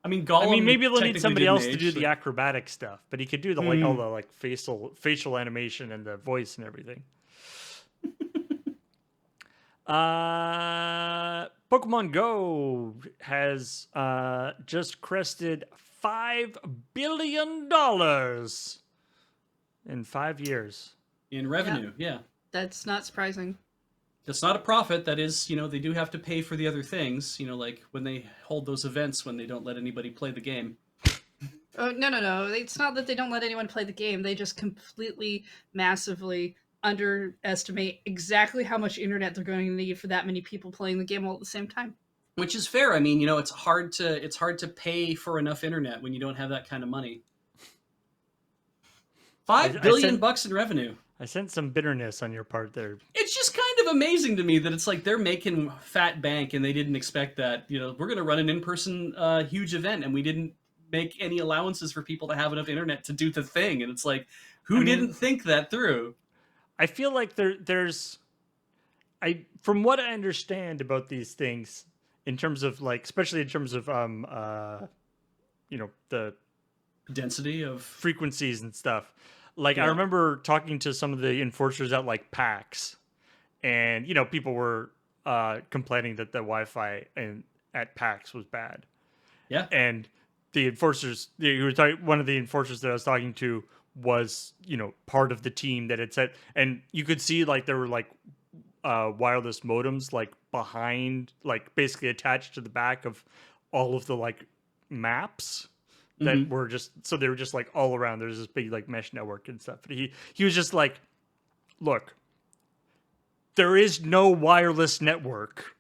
I mean, Gollum. I mean, maybe they'll need technically somebody didn't else to age, do so- the acrobatic stuff, but he could do the like all the like facial animation and the voice and everything. Pokemon Go has just crested $5 billion in 5 years. in revenue. Yeah. That's not surprising. That's not a profit. That is, you know, they do have to pay for the other things. You know, like when they hold those events when they don't let anybody play the game. Oh no! It's not that they don't let anyone play the game. They just completely, massively underestimate exactly how much internet they're going to need for that many people playing the game all at the same time. Which is fair. I mean, you know, it's hard to pay for enough internet when you don't have that kind of money. I $5 billion said- bucks in revenue. I sense some bitterness on your part there. It's just kind of amazing to me that it's like they're making fat bank and they didn't expect that. You know, we're going to run an in-person huge event and we didn't make any allowances for people to have enough internet to do the thing. And it's like, who I mean- didn't think that through? I feel like there's from what I understand about these things in terms of like, especially in terms of you know, the Density of frequencies and stuff. Like I Yeah. remember talking to some of the enforcers at like PAX, and you know, people were complaining that the Wi-Fi at PAX was bad. yeah. And the enforcers, one of the enforcers that I was talking to was, you know, part of the team that had said, and you could see like there were like wireless modems like behind, like basically attached to the back of all of the like maps that were just, so they were just like all around. There's this big like mesh network and stuff. But he was just like, look, there is no wireless network,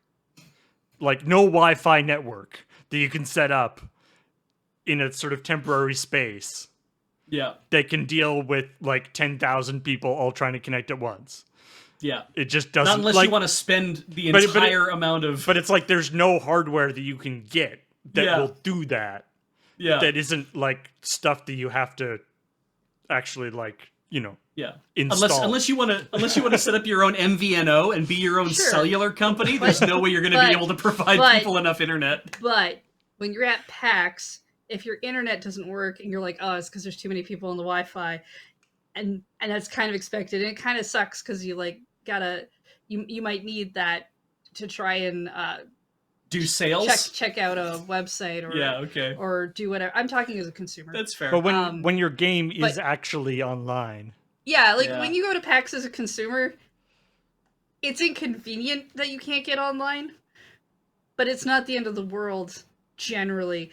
like no Wi-Fi network that you can set up in a sort of temporary space Yeah. that can deal with like 10,000 people all trying to connect at once. Yeah. It just doesn't. Not unless like, you want to spend the but entire amount of. But it's like there's no hardware that you can get that will do that. Yeah. That isn't like stuff that you have to actually like, Yeah. install. Unless you want to set up your own MVNO and be your own Sure. cellular company, there's no way you're going to be able to provide people enough internet. But when you're at PAX, if your internet doesn't work and you're like, oh, it's because there's too many people on the Wi-Fi, and that's kind of expected, and it kind of sucks because you like you might need that to try and do sales, check out a website, or or do whatever. I'm talking as a consumer. That's fair. But when your game is actually online, when you go to PAX as a consumer, it's inconvenient that you can't get online, but it's not the end of the world. Generally,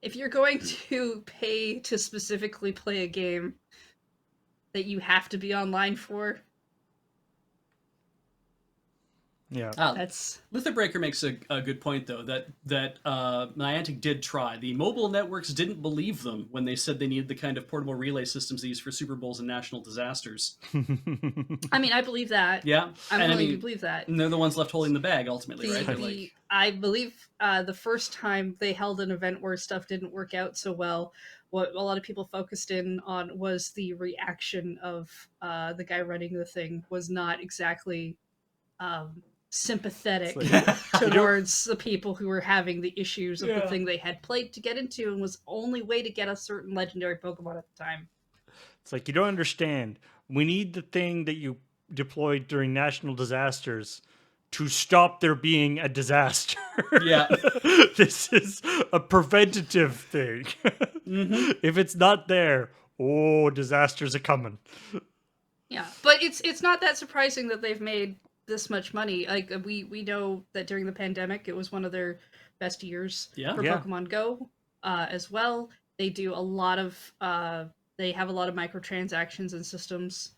if you're going to pay to specifically play a game that you have to be online for, that's Lithobreaker makes a good point though, that Niantic did try. The mobile networks didn't believe them when they said they needed the kind of portable relay systems they use for Super Bowls and national disasters. I mean, I believe that. Yeah, I'm willing to believe that. And they're the ones left holding the bag ultimately, right? I believe the first time they held an event where stuff didn't work out so well, what a lot of people focused in on was the reaction of the guy running the thing was not exactly sympathetic towards the people who were having the issues of the thing they had played to get into, and was the only way to get a certain legendary Pokemon at the time. It's like, you don't understand. We need the thing that you deployed during national disasters to stop there being a disaster. Yeah. This is a preventative thing. If it's not there, disasters are coming. Yeah, but it's not that surprising that they've made this much money. Like we know that during the pandemic, it was one of their best years for Pokemon Go as well. They do a lot of they have a lot of microtransactions and systems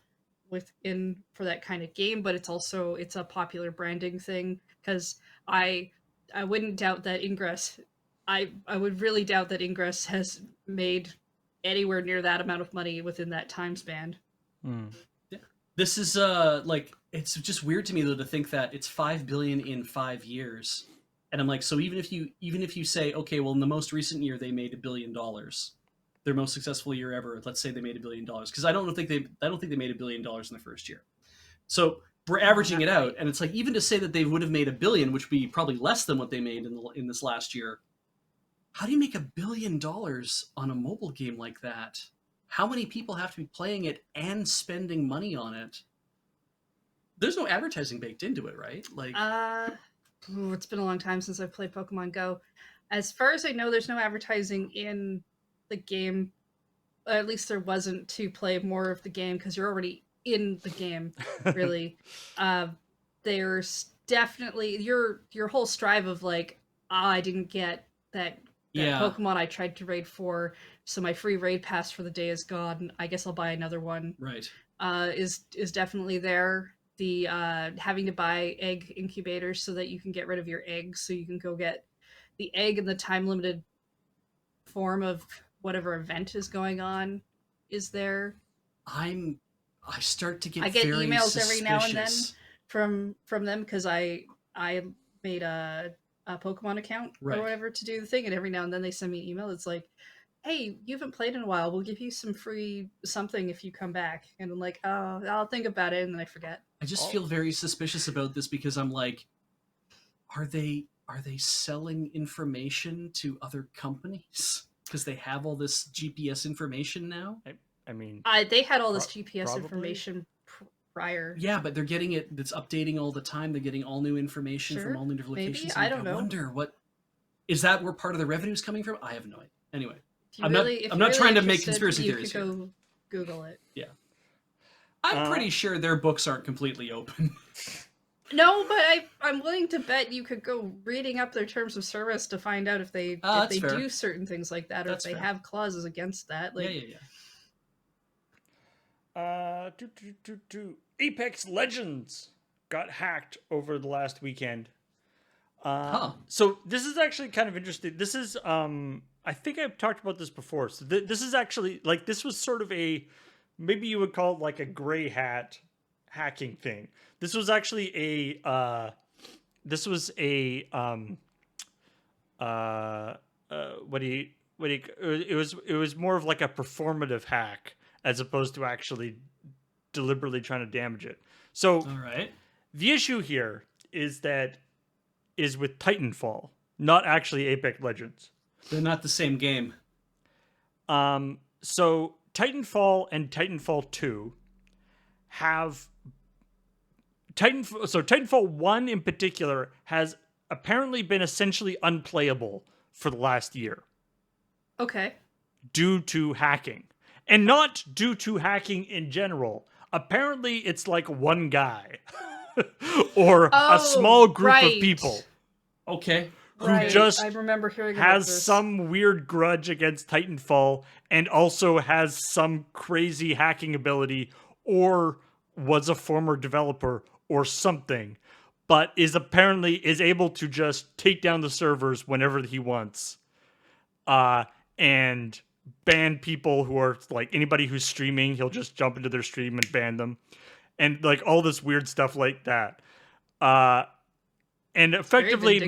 within for that kind of game, but it's a popular branding thing, because I wouldn't doubt that Ingress I would really doubt that Ingress has made anywhere near that amount of money within that time span. This is it's just weird to me though to think that it's $5 billion in 5 years, and I'm like, so even if you say, okay, well in the most recent year they made $1 billion, their most successful year ever, let's say they made $1 billion, because I don't think they made $1 billion in the first year. So we're averaging it out, and it's like, even to say that they would have made $1 billion, which would be probably less than what they made in this last year. How do you make $1 billion on a mobile game like that? How many people have to be playing it and spending money on it? There's no advertising baked into it, right? Like, it's been a long time since I've played Pokemon Go. As far as I know, there's no advertising in the game. At least there wasn't, to play more of the game, because you're already in the game, really. There's definitely your whole strive of like, I didn't get that Pokemon I tried to raid for, so my free raid pass for the day is gone. I guess I'll buy another one. Right. Is definitely there. The having to buy egg incubators so that you can get rid of your eggs, so you can go get the egg in the time limited form of whatever event is going on is there. I start to get I get very emails suspicious. every now and then from them, because I made a Pokemon account or whatever to do the thing, and every now and then they send me an email. It's like, hey, you haven't played in a while, we'll give you some free something if you come back. And I'm like, oh, I'll think about it, and then I forget. I just feel very suspicious about this, because I'm like, are they selling information to other companies because they have all this GPS information now? I mean, they had all this GPS information prior. Yeah, but they're getting it. It's updating all the time. They're getting all new information from all new different locations. Maybe, I don't know. I wonder what is that where part of the revenue is coming from. I have no idea. Anyway, I'm not trying to make conspiracy theories here. Go Google it. Yeah, I'm pretty sure their books aren't completely open. No, but I'm willing to bet you could go reading up their terms of service to find out if they do certain things like that, or if they have clauses against that. Like, yeah. Apex Legends got hacked over the last weekend. So this is actually kind of interesting. This is I think I've talked about this before. So this is actually like, this was sort of maybe you would call it like a gray hat hacking thing. This was actually a it was more of like a performative hack as opposed to actually deliberately trying to damage it. So All right. the issue here is with Titanfall, not actually Apex Legends. They're not the same game. So Titanfall and Titanfall 2 have Titanfall 1 in particular has apparently been essentially unplayable for the last year Okay. due to hacking. And not due to hacking in general. Apparently it's like one guy or a small group of people Okay. who just I remember hearing about has this. some weird grudge against Titanfall and also has some crazy hacking ability or was a former developer or something, but is able to just take down the servers whenever he wants, and ban people who are like anybody who's streaming. He'll just jump into their stream and ban them, and like all this weird stuff like that. And effectively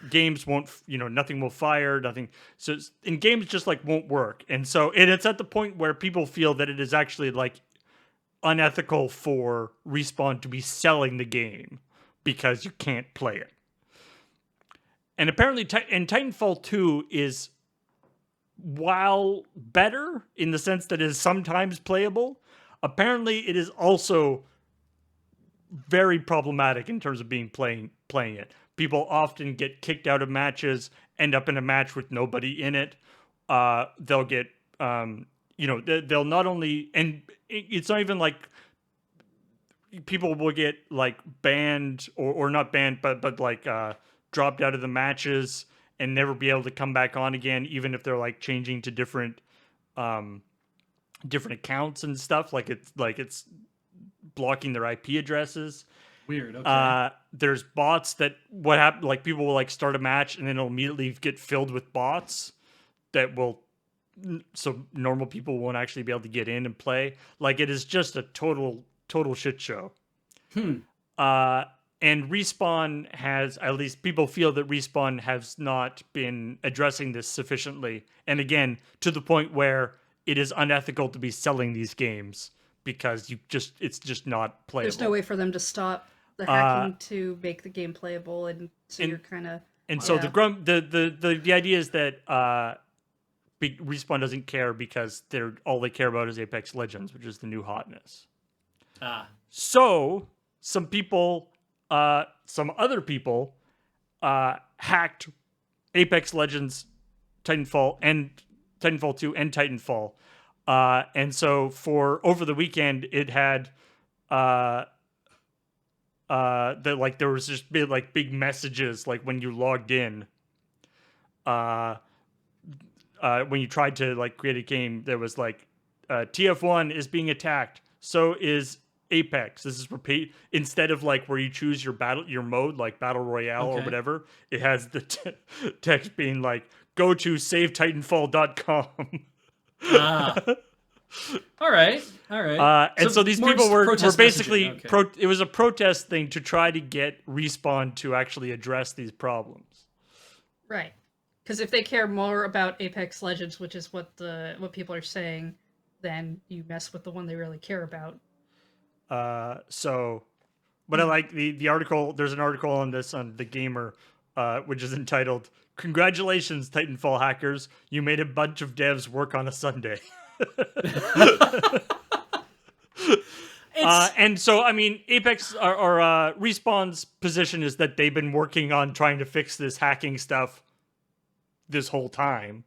games won't, nothing will fire, nothing. So and games just like won't work. And so it's at the point where people feel that it is actually like unethical for Respawn to be selling the game because you can't play it. And apparently Titanfall 2 is, while better in the sense that it is sometimes playable, apparently it is also very problematic in terms of playing it. People often get kicked out of matches, end up in a match with nobody in it. They'll get, they'll not only, and it's not even like people will get like banned or not banned, but like dropped out of the matches and never be able to come back on again, even if they're like changing to different accounts and stuff. Like it's blocking their IP addresses. Weird. Okay. There's bots that what happen, like people will like start a match and then it'll immediately get filled with bots that will, so normal people won't actually be able to get in and play. Like it is just a total shit show. And Respawn has, at least people feel that Respawn has not been addressing this sufficiently. And again, to the point where it is unethical to be selling these games because it's just not playable. There's no way for them to stop the hacking to make the game playable, and so you're kind of. And so the idea is that Respawn doesn't care because all they care about is Apex Legends, which is the new hotness. So some other people hacked Apex Legends, Titanfall 2 and Titanfall. And so for over the weekend, it had there was just big messages like when you logged in. When you tried to like create a game, there was like TF1 is being attacked. So is Apex. This is repeat instead of like where you choose your mode like battle royale or whatever. It has the text being like go to savetitanfall.com. All right. And so these people were basically it was a protest thing to try to get Respawn to actually address these problems. Right. Because if they care more about Apex Legends, which is what people are saying, then you mess with the one they really care about. But I like the article. There's an article on this on The Gamer, which is entitled "Congratulations, Titanfall hackers! You made a bunch of devs work on a Sunday." And so, I mean, Apex or Respawn's position is that they've been working on trying to fix this hacking stuff this whole time,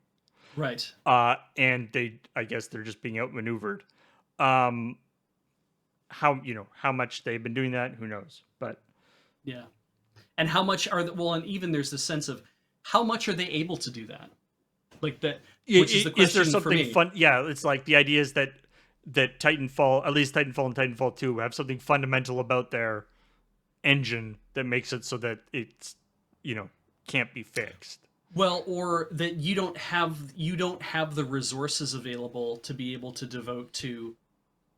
right? And I guess they're just being outmaneuvered. How much they've been doing that, who knows? But yeah, and how much are and even there's the sense of how much are they able to do that? Like that, which is the question is there something for me. fun? Yeah, it's like the idea is that Titanfall, at least Titanfall and Titanfall 2, have something fundamental about their engine that makes it so that it's can't be fixed. Well, or that you don't have the resources available to be able to devote to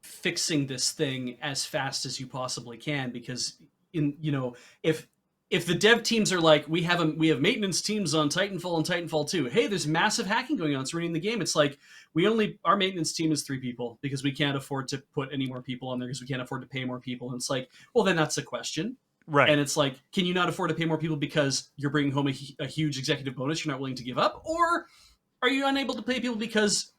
fixing this thing as fast as you possibly can, because if the dev teams are like, we have maintenance teams on Titanfall and Titanfall 2, hey, there's massive hacking going on, it's ruining the game. It's like, our maintenance team is 3 people because we can't afford to put any more people on there because we can't afford to pay more people. And it's like, well, then that's a question. Right. And it's like, can you not afford to pay more people because you're bringing home a huge executive bonus you're not willing to give up? Or are you unable to pay people because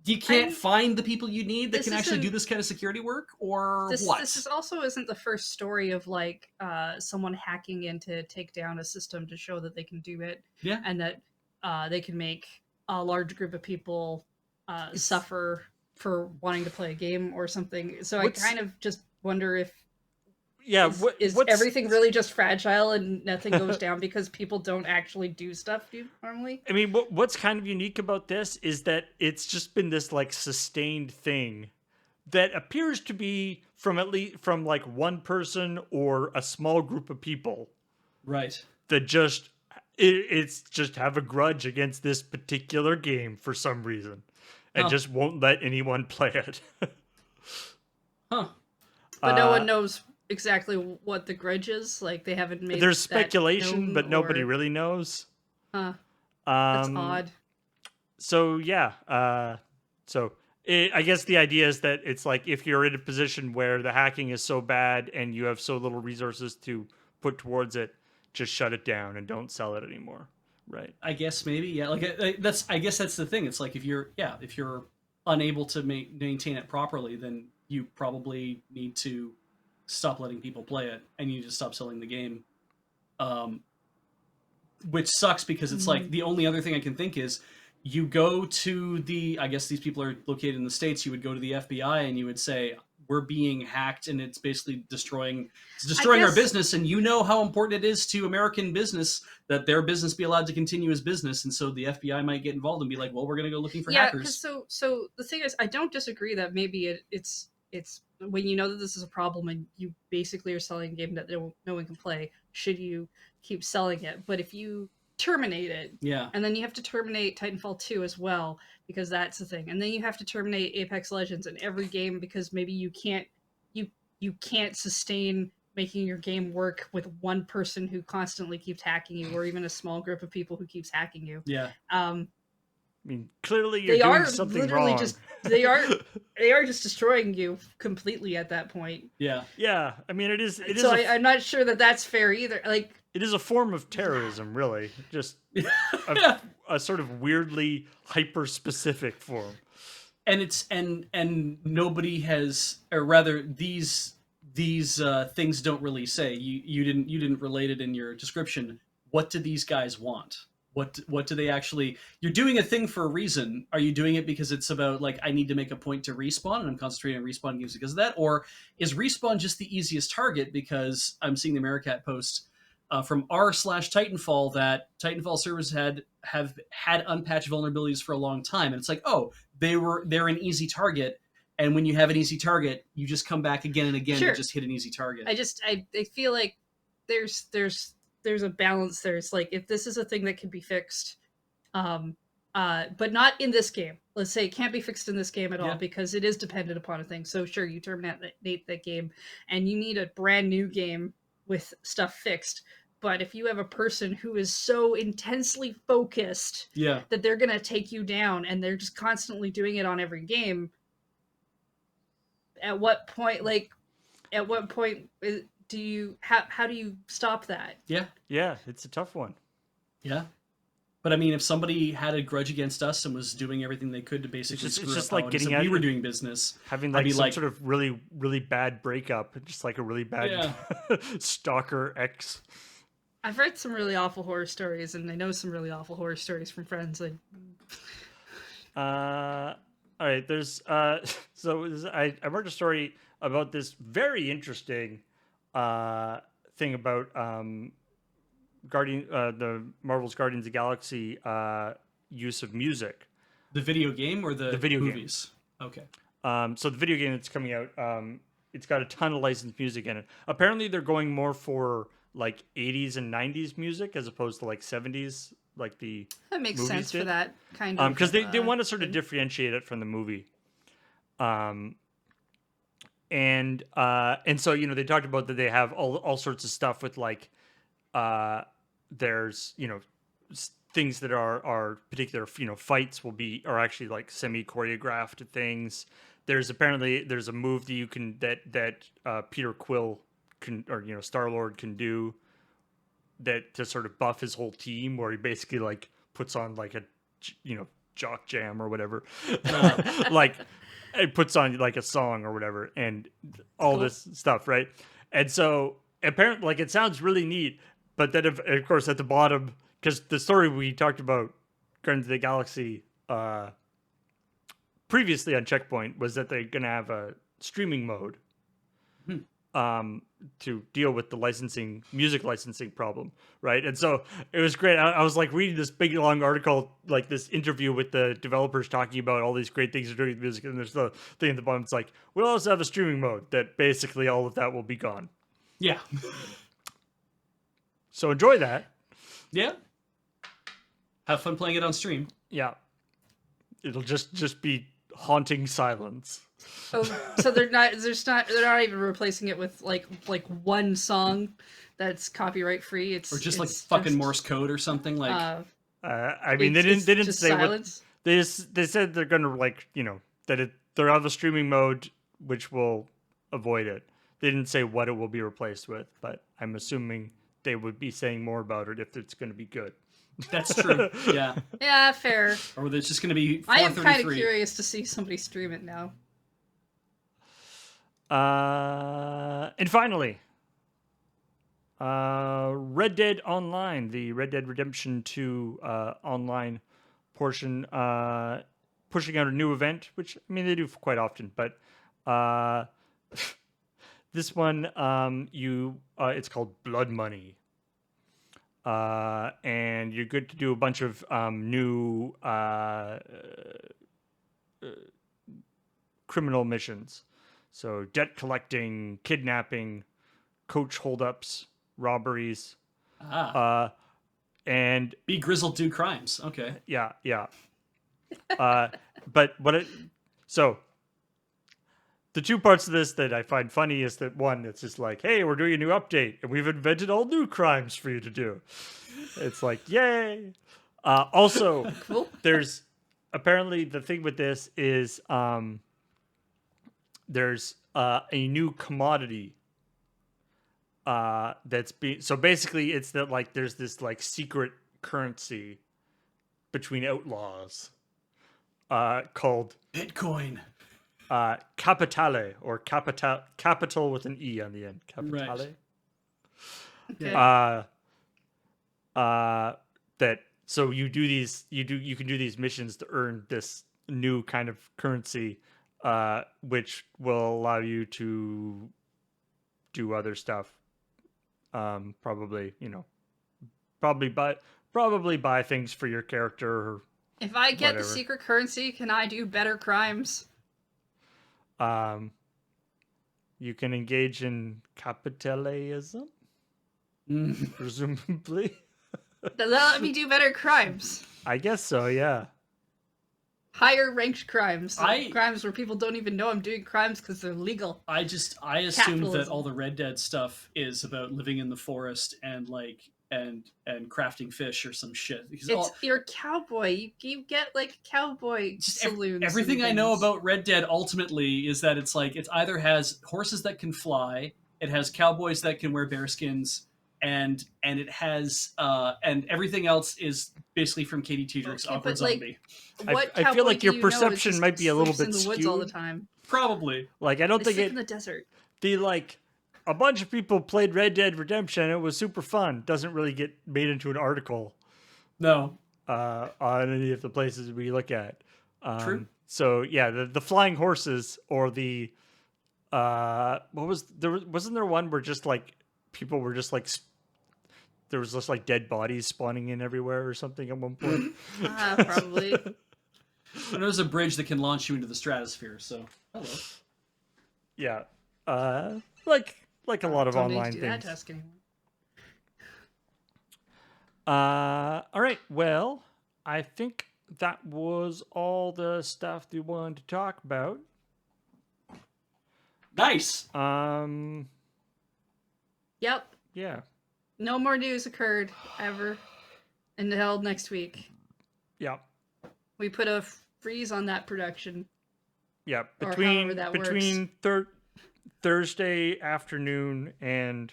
you can't find the people you need that can actually do this kind of security work? Or what? This also isn't the first story of like someone hacking in to take down a system to show that they can do it. Yeah. And that they can make a large group of people suffer for wanting to play a game or something. So I kind of just wonder if is everything really just fragile and nothing goes down because people don't actually do stuff normally? I mean, what's kind of unique about this is that it's just been this like sustained thing that appears to be from like one person or a small group of people, right? That just it's just have a grudge against this particular game for some reason, and just won't let anyone play it. Huh? But no one knows exactly what the grudge is. Like they haven't made. There's speculation, but nobody really knows. Huh. That's odd. So yeah. I guess the idea is that it's like if you're in a position where the hacking is so bad and you have so little resources to put towards it, just shut it down and don't sell it anymore. Right. I guess maybe, yeah. Like I guess that's the thing. It's like if you're unable to maintain it properly, then you probably need to stop letting people play it and you just stop selling the game. Which sucks because it's like the only other thing I can think is you go to I guess these people are located in the States, you would go to the FBI and you would say, we're being hacked and it's basically destroying our business, and you know how important it is to American business that their business be allowed to continue as business, and so the FBI might get involved and be like, well, we're going to go looking for hackers. So the thing is, I don't disagree that maybe it's when you know that this is a problem and you basically are selling a game that no one can play, should you keep selling it? But if you terminate it, and then you have to terminate Titanfall 2 as well, because that's the thing, and then you have to terminate Apex Legends in every game because maybe you can't sustain making your game work with one person who constantly keeps hacking you, or even a small group of people who keeps hacking you. I mean, clearly you're doing something wrong. They are just destroying you completely at that point. Yeah. I mean, it is. So I'm not sure that that's fair either. Like, it is a form of terrorism, really. Just a sort of weirdly hyper-specific form. And it's and nobody has, or rather, these things don't really say. You didn't relate it in your description. What do these guys want? What do they actually? You're doing a thing for a reason. Are you doing it because it's about like, I need to make a point to Respawn and I'm concentrating on Respawn games because of that, or is Respawn just the easiest target because I'm seeing the Americat post from r/Titanfall that Titanfall servers have had unpatched vulnerabilities for a long time, and it's like, oh, they're an easy target, and when you have an easy target, you just come back again and again to just hit an easy target. I feel like there's a balance there. It's like, if this is a thing that can be fixed, but not in this game. Let's say it can't be fixed in this game at all because it is dependent upon a thing. So sure, you terminate that game and you need a brand new game with stuff fixed. But if you have a person who is so intensely focused that they're going to take you down and they're just constantly doing it on every game, at what point do you how do you stop that? Yeah, it's a tough one. But I mean, if somebody had a grudge against us and was doing everything they could to basically screw up, just like getting we were doing business, having like some sort of really, really bad breakup, just like a really bad stalker ex. I've read some really awful horror stories, and I know some really awful horror stories from friends. All right, there's I read a story about this very interesting thing about the Marvel's Guardians of the Galaxy use of music. The video game or the video movies? Game. Okay. So the video game that's coming out, it's got a ton of licensed music in it. Apparently, they're going more for like 80s and 90s music as opposed to like 70s, like the that makes sense for that kind of because they want to sort of differentiate it from the movie. and so they talked about that they have all sorts of stuff with like there's things that are particular fights are actually like semi choreographed things. There's a move that you can that Peter Quill can, or Star-Lord can do, that to sort of buff his whole team, where he basically like puts on like a jock jam or whatever. Like it puts on like a song or whatever, and all this stuff, right? And so apparently, like, it sounds really neat, but then of course at the bottom, because the story we talked about Guardians of the Galaxy previously on CheckPoint was that they're gonna have a streaming mode to deal with the music licensing problem, right? And so it was great. I was like reading this big long article, like this interview with the developers talking about all these great things they're doing with music, and there's the thing at the bottom. It's like, we'll also have a streaming mode that basically all of that will be gone. Yeah. So enjoy that. Yeah. Have fun playing it on stream. Yeah. It'll just be haunting silence. Oh, so they're not even replacing it with like one song that's copyright free. It's Or just like it's fucking just, Morse code or something like. I mean, they didn't just say silence. what they said. They're gonna like that they're on the streaming mode, which will avoid it. They didn't say what it will be replaced with, but I'm assuming they would be saying more about it if it's going to be good. That's true. Yeah. Yeah, fair. Or it's just going to be 433. I am kind of curious to see somebody stream it now. And finally, Red Dead Online, the Red Dead Redemption 2 online portion, pushing out a new event, which, I mean, they do quite often, but this one, it's called Blood Money. And you're good to do a bunch of new criminal missions. So debt collecting, kidnapping, coach holdups, robberies. And be grizzled, do crimes. Okay. Yeah. But so the two parts of this that I find funny is that one, it's just like, hey, we're doing a new update and we've invented all new crimes for you to do. It's like, yay. Also, Cool. There's apparently the thing with this is there's a new commodity that's being, so basically it's that like there's this like secret currency between outlaws called Bitcoin. Capitale, or capital with an E on the end. Capitale. Okay. That so you can do these missions to earn this new kind of currency, which will allow you to do other stuff. Probably buy things for your character. Or If I get whatever. the secret currency, can I do better crimes? You can engage in capitalism, presumably. Does that let me do better crimes? I guess so, yeah. Higher ranked crimes. I- Crimes where people don't even know I'm doing crimes because they're legal. I assumed that Capitalism. all the Red Dead stuff is about living in the forest and like and crafting fish or some shit. Because You're a cowboy. You get like cowboy saloons. everything and I know things. about Red Dead ultimately is that it's like it either has horses that can fly, it has cowboys that can wear bearskins, and it has and everything else is basically from Katie Tiedrick's Okay, Awkward but, like, Zombie. What I feel cowboy like do your you know is perception just might be a little sleeps bit in the woods all the skewed. time. Probably. Like, I don't They think sleep in the desert. the like a bunch of people played Red Dead Redemption. It was super fun. Doesn't really get made into an article No. on any of the places we look at. True. So yeah, the flying horses, or the wasn't there one where just like people were just like there was just like dead bodies spawning in everywhere or something at one point. Probably. And there's a bridge that can launch you into the stratosphere, so hello. Yeah, like a lot of Don't need to online do that things. task anymore. All right. Well, I think that was all the stuff we wanted to talk about. Nice. Yep. Yeah. No more news occurred ever until next week. Yeah. We put a freeze on that production. Yeah. Or however that Between Thursday afternoon and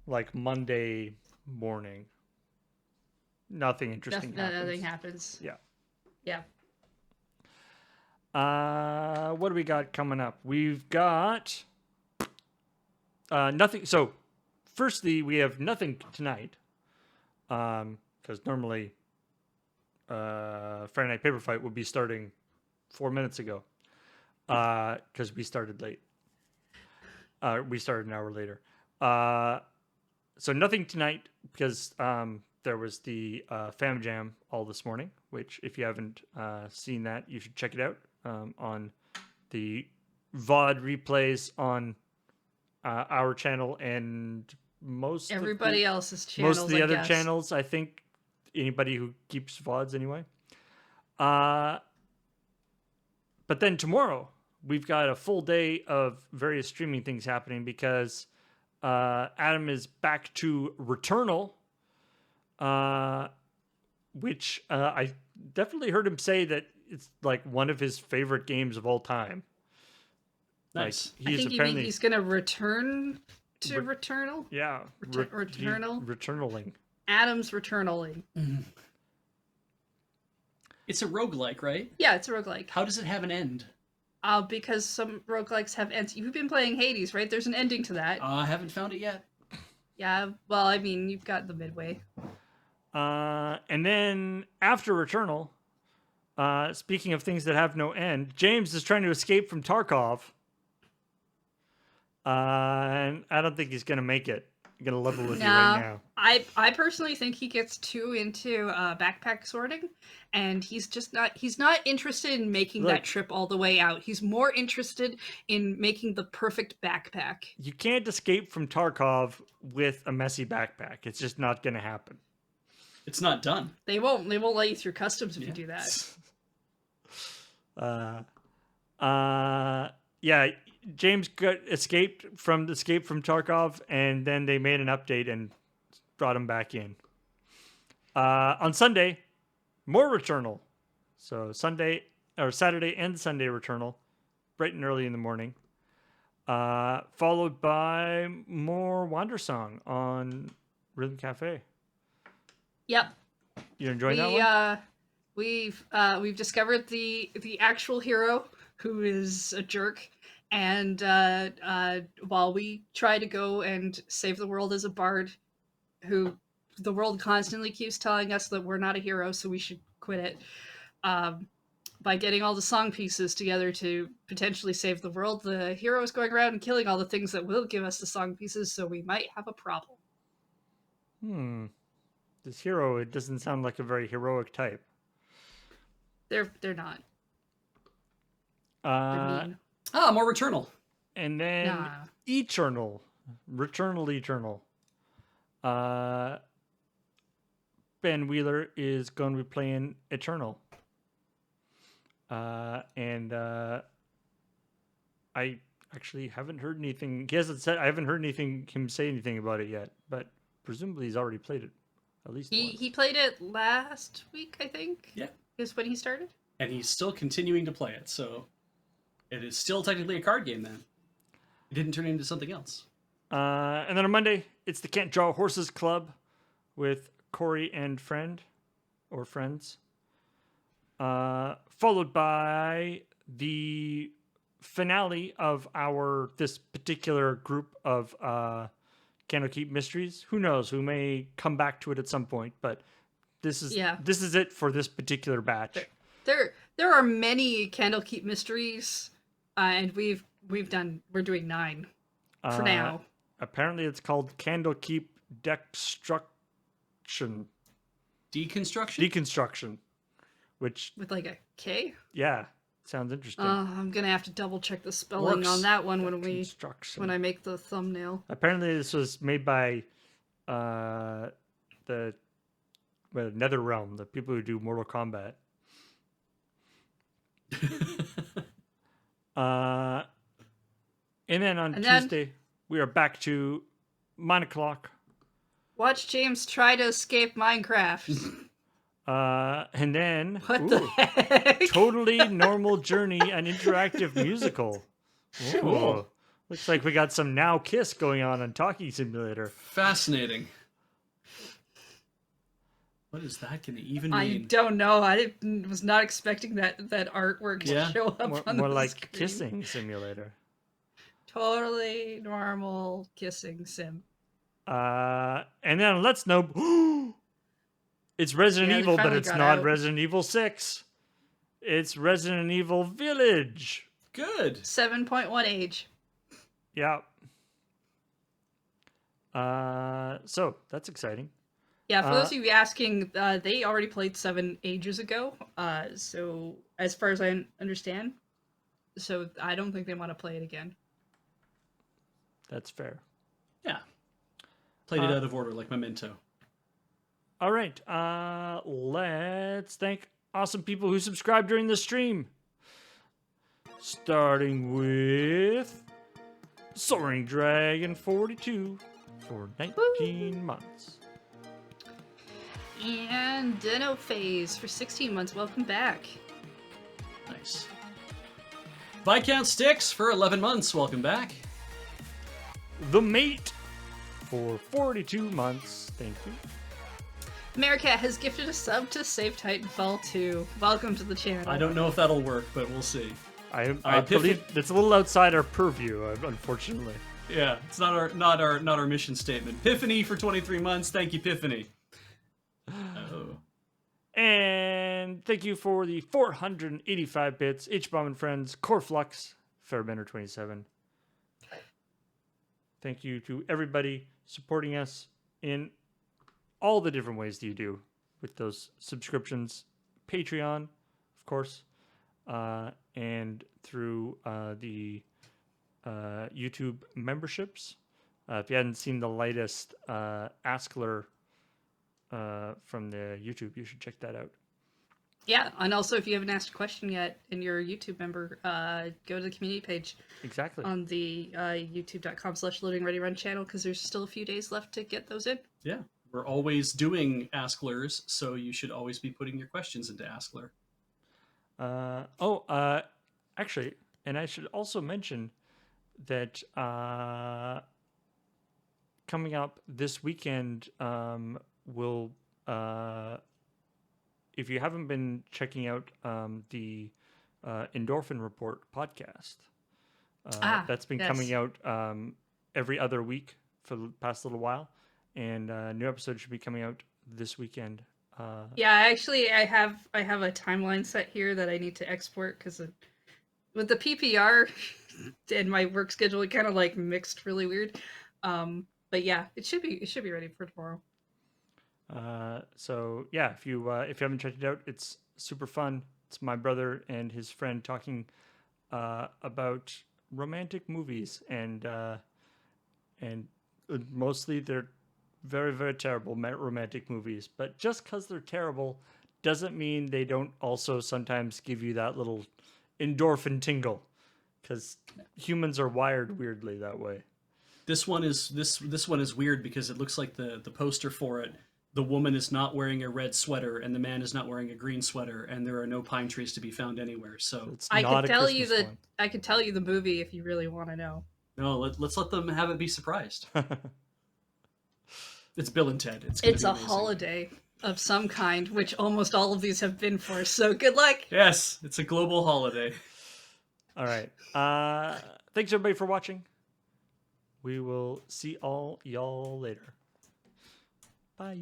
like Monday morning, nothing interesting happens. Nothing happens. Yeah. Yeah. What do we got coming up? We've got nothing. So, firstly, we have nothing tonight. Because normally, Friday Night Paper Fight would be starting 4 minutes ago. Because we started late. We started an hour later. So nothing tonight because there was the Fam Jam all this morning. Which, if you haven't seen that, you should check it out on the VOD replays on our channel and Everybody else's channels. Most of the other channels, I think. Anybody who keeps VODs anyway. But then tomorrow we've got a full day of various streaming things happening because Adam is back to Returnal, which I definitely heard him say that it's like one of his favorite games of all time. Nice. I think you mean he's going to return to Returnal? Yeah. Returnal? Returnaling. Adam's Returnaling. It's a roguelike, right? Yeah, it's a roguelike. How does it have an end? Because some roguelikes have ends. You've been playing Hades, right? There's an ending to that. I haven't found it yet. Yeah, well, I mean, you've got the midway. And then after Returnal, speaking of things that have no end, James is trying to escape from Tarkov. And I don't think he's going to make it. I'm going to level with you right now. I personally think he gets too into backpack sorting, and he's not interested in making that trip all the way out. He's more interested in making the perfect backpack. You can't escape from Tarkov with a messy backpack. It's just not going to happen. It's not done. They won't let you through customs if you do that. Yeah, James escaped from Tarkov, and then they made an update and brought him back in. On Sunday, more Returnal. So Saturday and Sunday Returnal, bright and early in the morning. Followed by more Wandersong on Rhythm Cafe. Yep. You enjoying that one? We've discovered the actual hero who is a jerk, and while we try to go and save the world as a bard, who the world constantly keeps telling us that we're not a hero, so we should quit it. By getting all the song pieces together to potentially save the world, the hero is going around and killing all the things that will give us the song pieces, so we might have a problem. This hero, it doesn't sound like a very heroic type. They're not. They're mean. More Returnal. And then Eternal. Returnal. Ben Wheeler is going to be playing Eternal. And I actually haven't heard anything. He hasn't said. I haven't heard him say anything about it yet. But presumably he's already played it. At least once. He played it last week, I think. Yeah, is when he started. And he's still continuing to play it. So it is still technically a card game. Then it didn't turn into something else. And then on Monday, it's the Can't Draw Horses Club with Corey and friends. Followed by the finale of this particular group of Candlekeep Mysteries. Who knows? We may come back to it at some point, but this is it for this particular batch. There are many Candlekeep Mysteries, and we're doing 9 for now. Apparently, it's called Candlekeep Deconstruction. Deconstruction. Which with like a K? Yeah, sounds interesting. I'm gonna have to double check the spelling on that one when I make the thumbnail. Apparently, this was made by the NetherRealm, the people who do Mortal Kombat. And then on And then- Tuesday, we are back to 9 o'clock. Watch James try to escape Minecraft. And then What the heck? Totally Normal Journey, an interactive musical. Ooh. Cool. Looks like we got some Now Kiss going on Talkie Simulator. Fascinating. What is that going to even I mean? don't know. Was not expecting that artwork to Yeah. show up on More the like screen. Kissing Simulator. Totally normal kissing sim. And then let's know. It's Resident Yeah, they Evil, but finally it's got not out. Resident Evil 6. It's Resident Evil Village. Good. 7.1 age. Yeah. So that's exciting. Yeah, for those of you asking, they already played 7 ages ago. So as far as I understand, so I don't think they want to play it again. That's fair. Yeah. Played it out of order like Memento. All right. Let's thank awesome people who subscribed during the stream. Starting with Soaring Dragon 42 for 19 months. And Dino Phase for 16 months. Welcome back. Nice. Viscount Sticks for 11 months. Welcome back. The Mate for 42 months. Thank you. Americat has gifted a sub to Save Titanfall 2. Welcome to the channel. I don't know if that'll work, but we'll see. I Piffy- believe it's a little outside our purview, unfortunately. Yeah, it's not our mission statement. Epiphany for 23 months. Thank you, Epiphany. Oh. And thank you for the 485 bits, H-Bomb and Friends, Coreflux, Fairbender 27. Thank you to everybody supporting us in all the different ways that you do with those subscriptions. Patreon, of course, and through the YouTube memberships. If you hadn't seen the latest Askler from the YouTube, you should check that out. Yeah, and also if you haven't asked a question yet and you're a YouTube member, go to the community page Exactly. on the youtube.com/loadingreadyrun channel because there's still a few days left to get those in. Yeah, we're always doing Asklers, so you should always be putting your questions into Askler. Actually, and I should also mention that coming up this weekend, will if you haven't been checking out the Endorphin Report podcast, that's been coming out every other week for the past little while, and a new episode should be coming out this weekend. Yeah, actually, I have a timeline set here that I need to export because with the PPR and my work schedule, it kind of like mixed really weird. But yeah, it should be ready for tomorrow. So yeah, if you haven't checked it out, it's super fun. It's my brother and his friend talking about romantic movies, and mostly they're very, very terrible romantic movies. But just because they're terrible doesn't mean they don't also sometimes give you that little endorphin tingle, because humans are wired weirdly that way. This one is weird because it looks like the poster for it. The woman is not wearing a red sweater, and the man is not wearing a green sweater, and there are no pine trees to be found anywhere. So It's I not could a tell Christmas you that one. I could tell you the movie if you really want to know. no, let's let them have it be surprised. It's Bill and Ted. It's It's gonna a be amazing. holiday of some kind, which almost all of these have been for. So good luck. Yes, it's a global holiday. All right. Thanks everybody for watching. We will see all y'all later. Bye.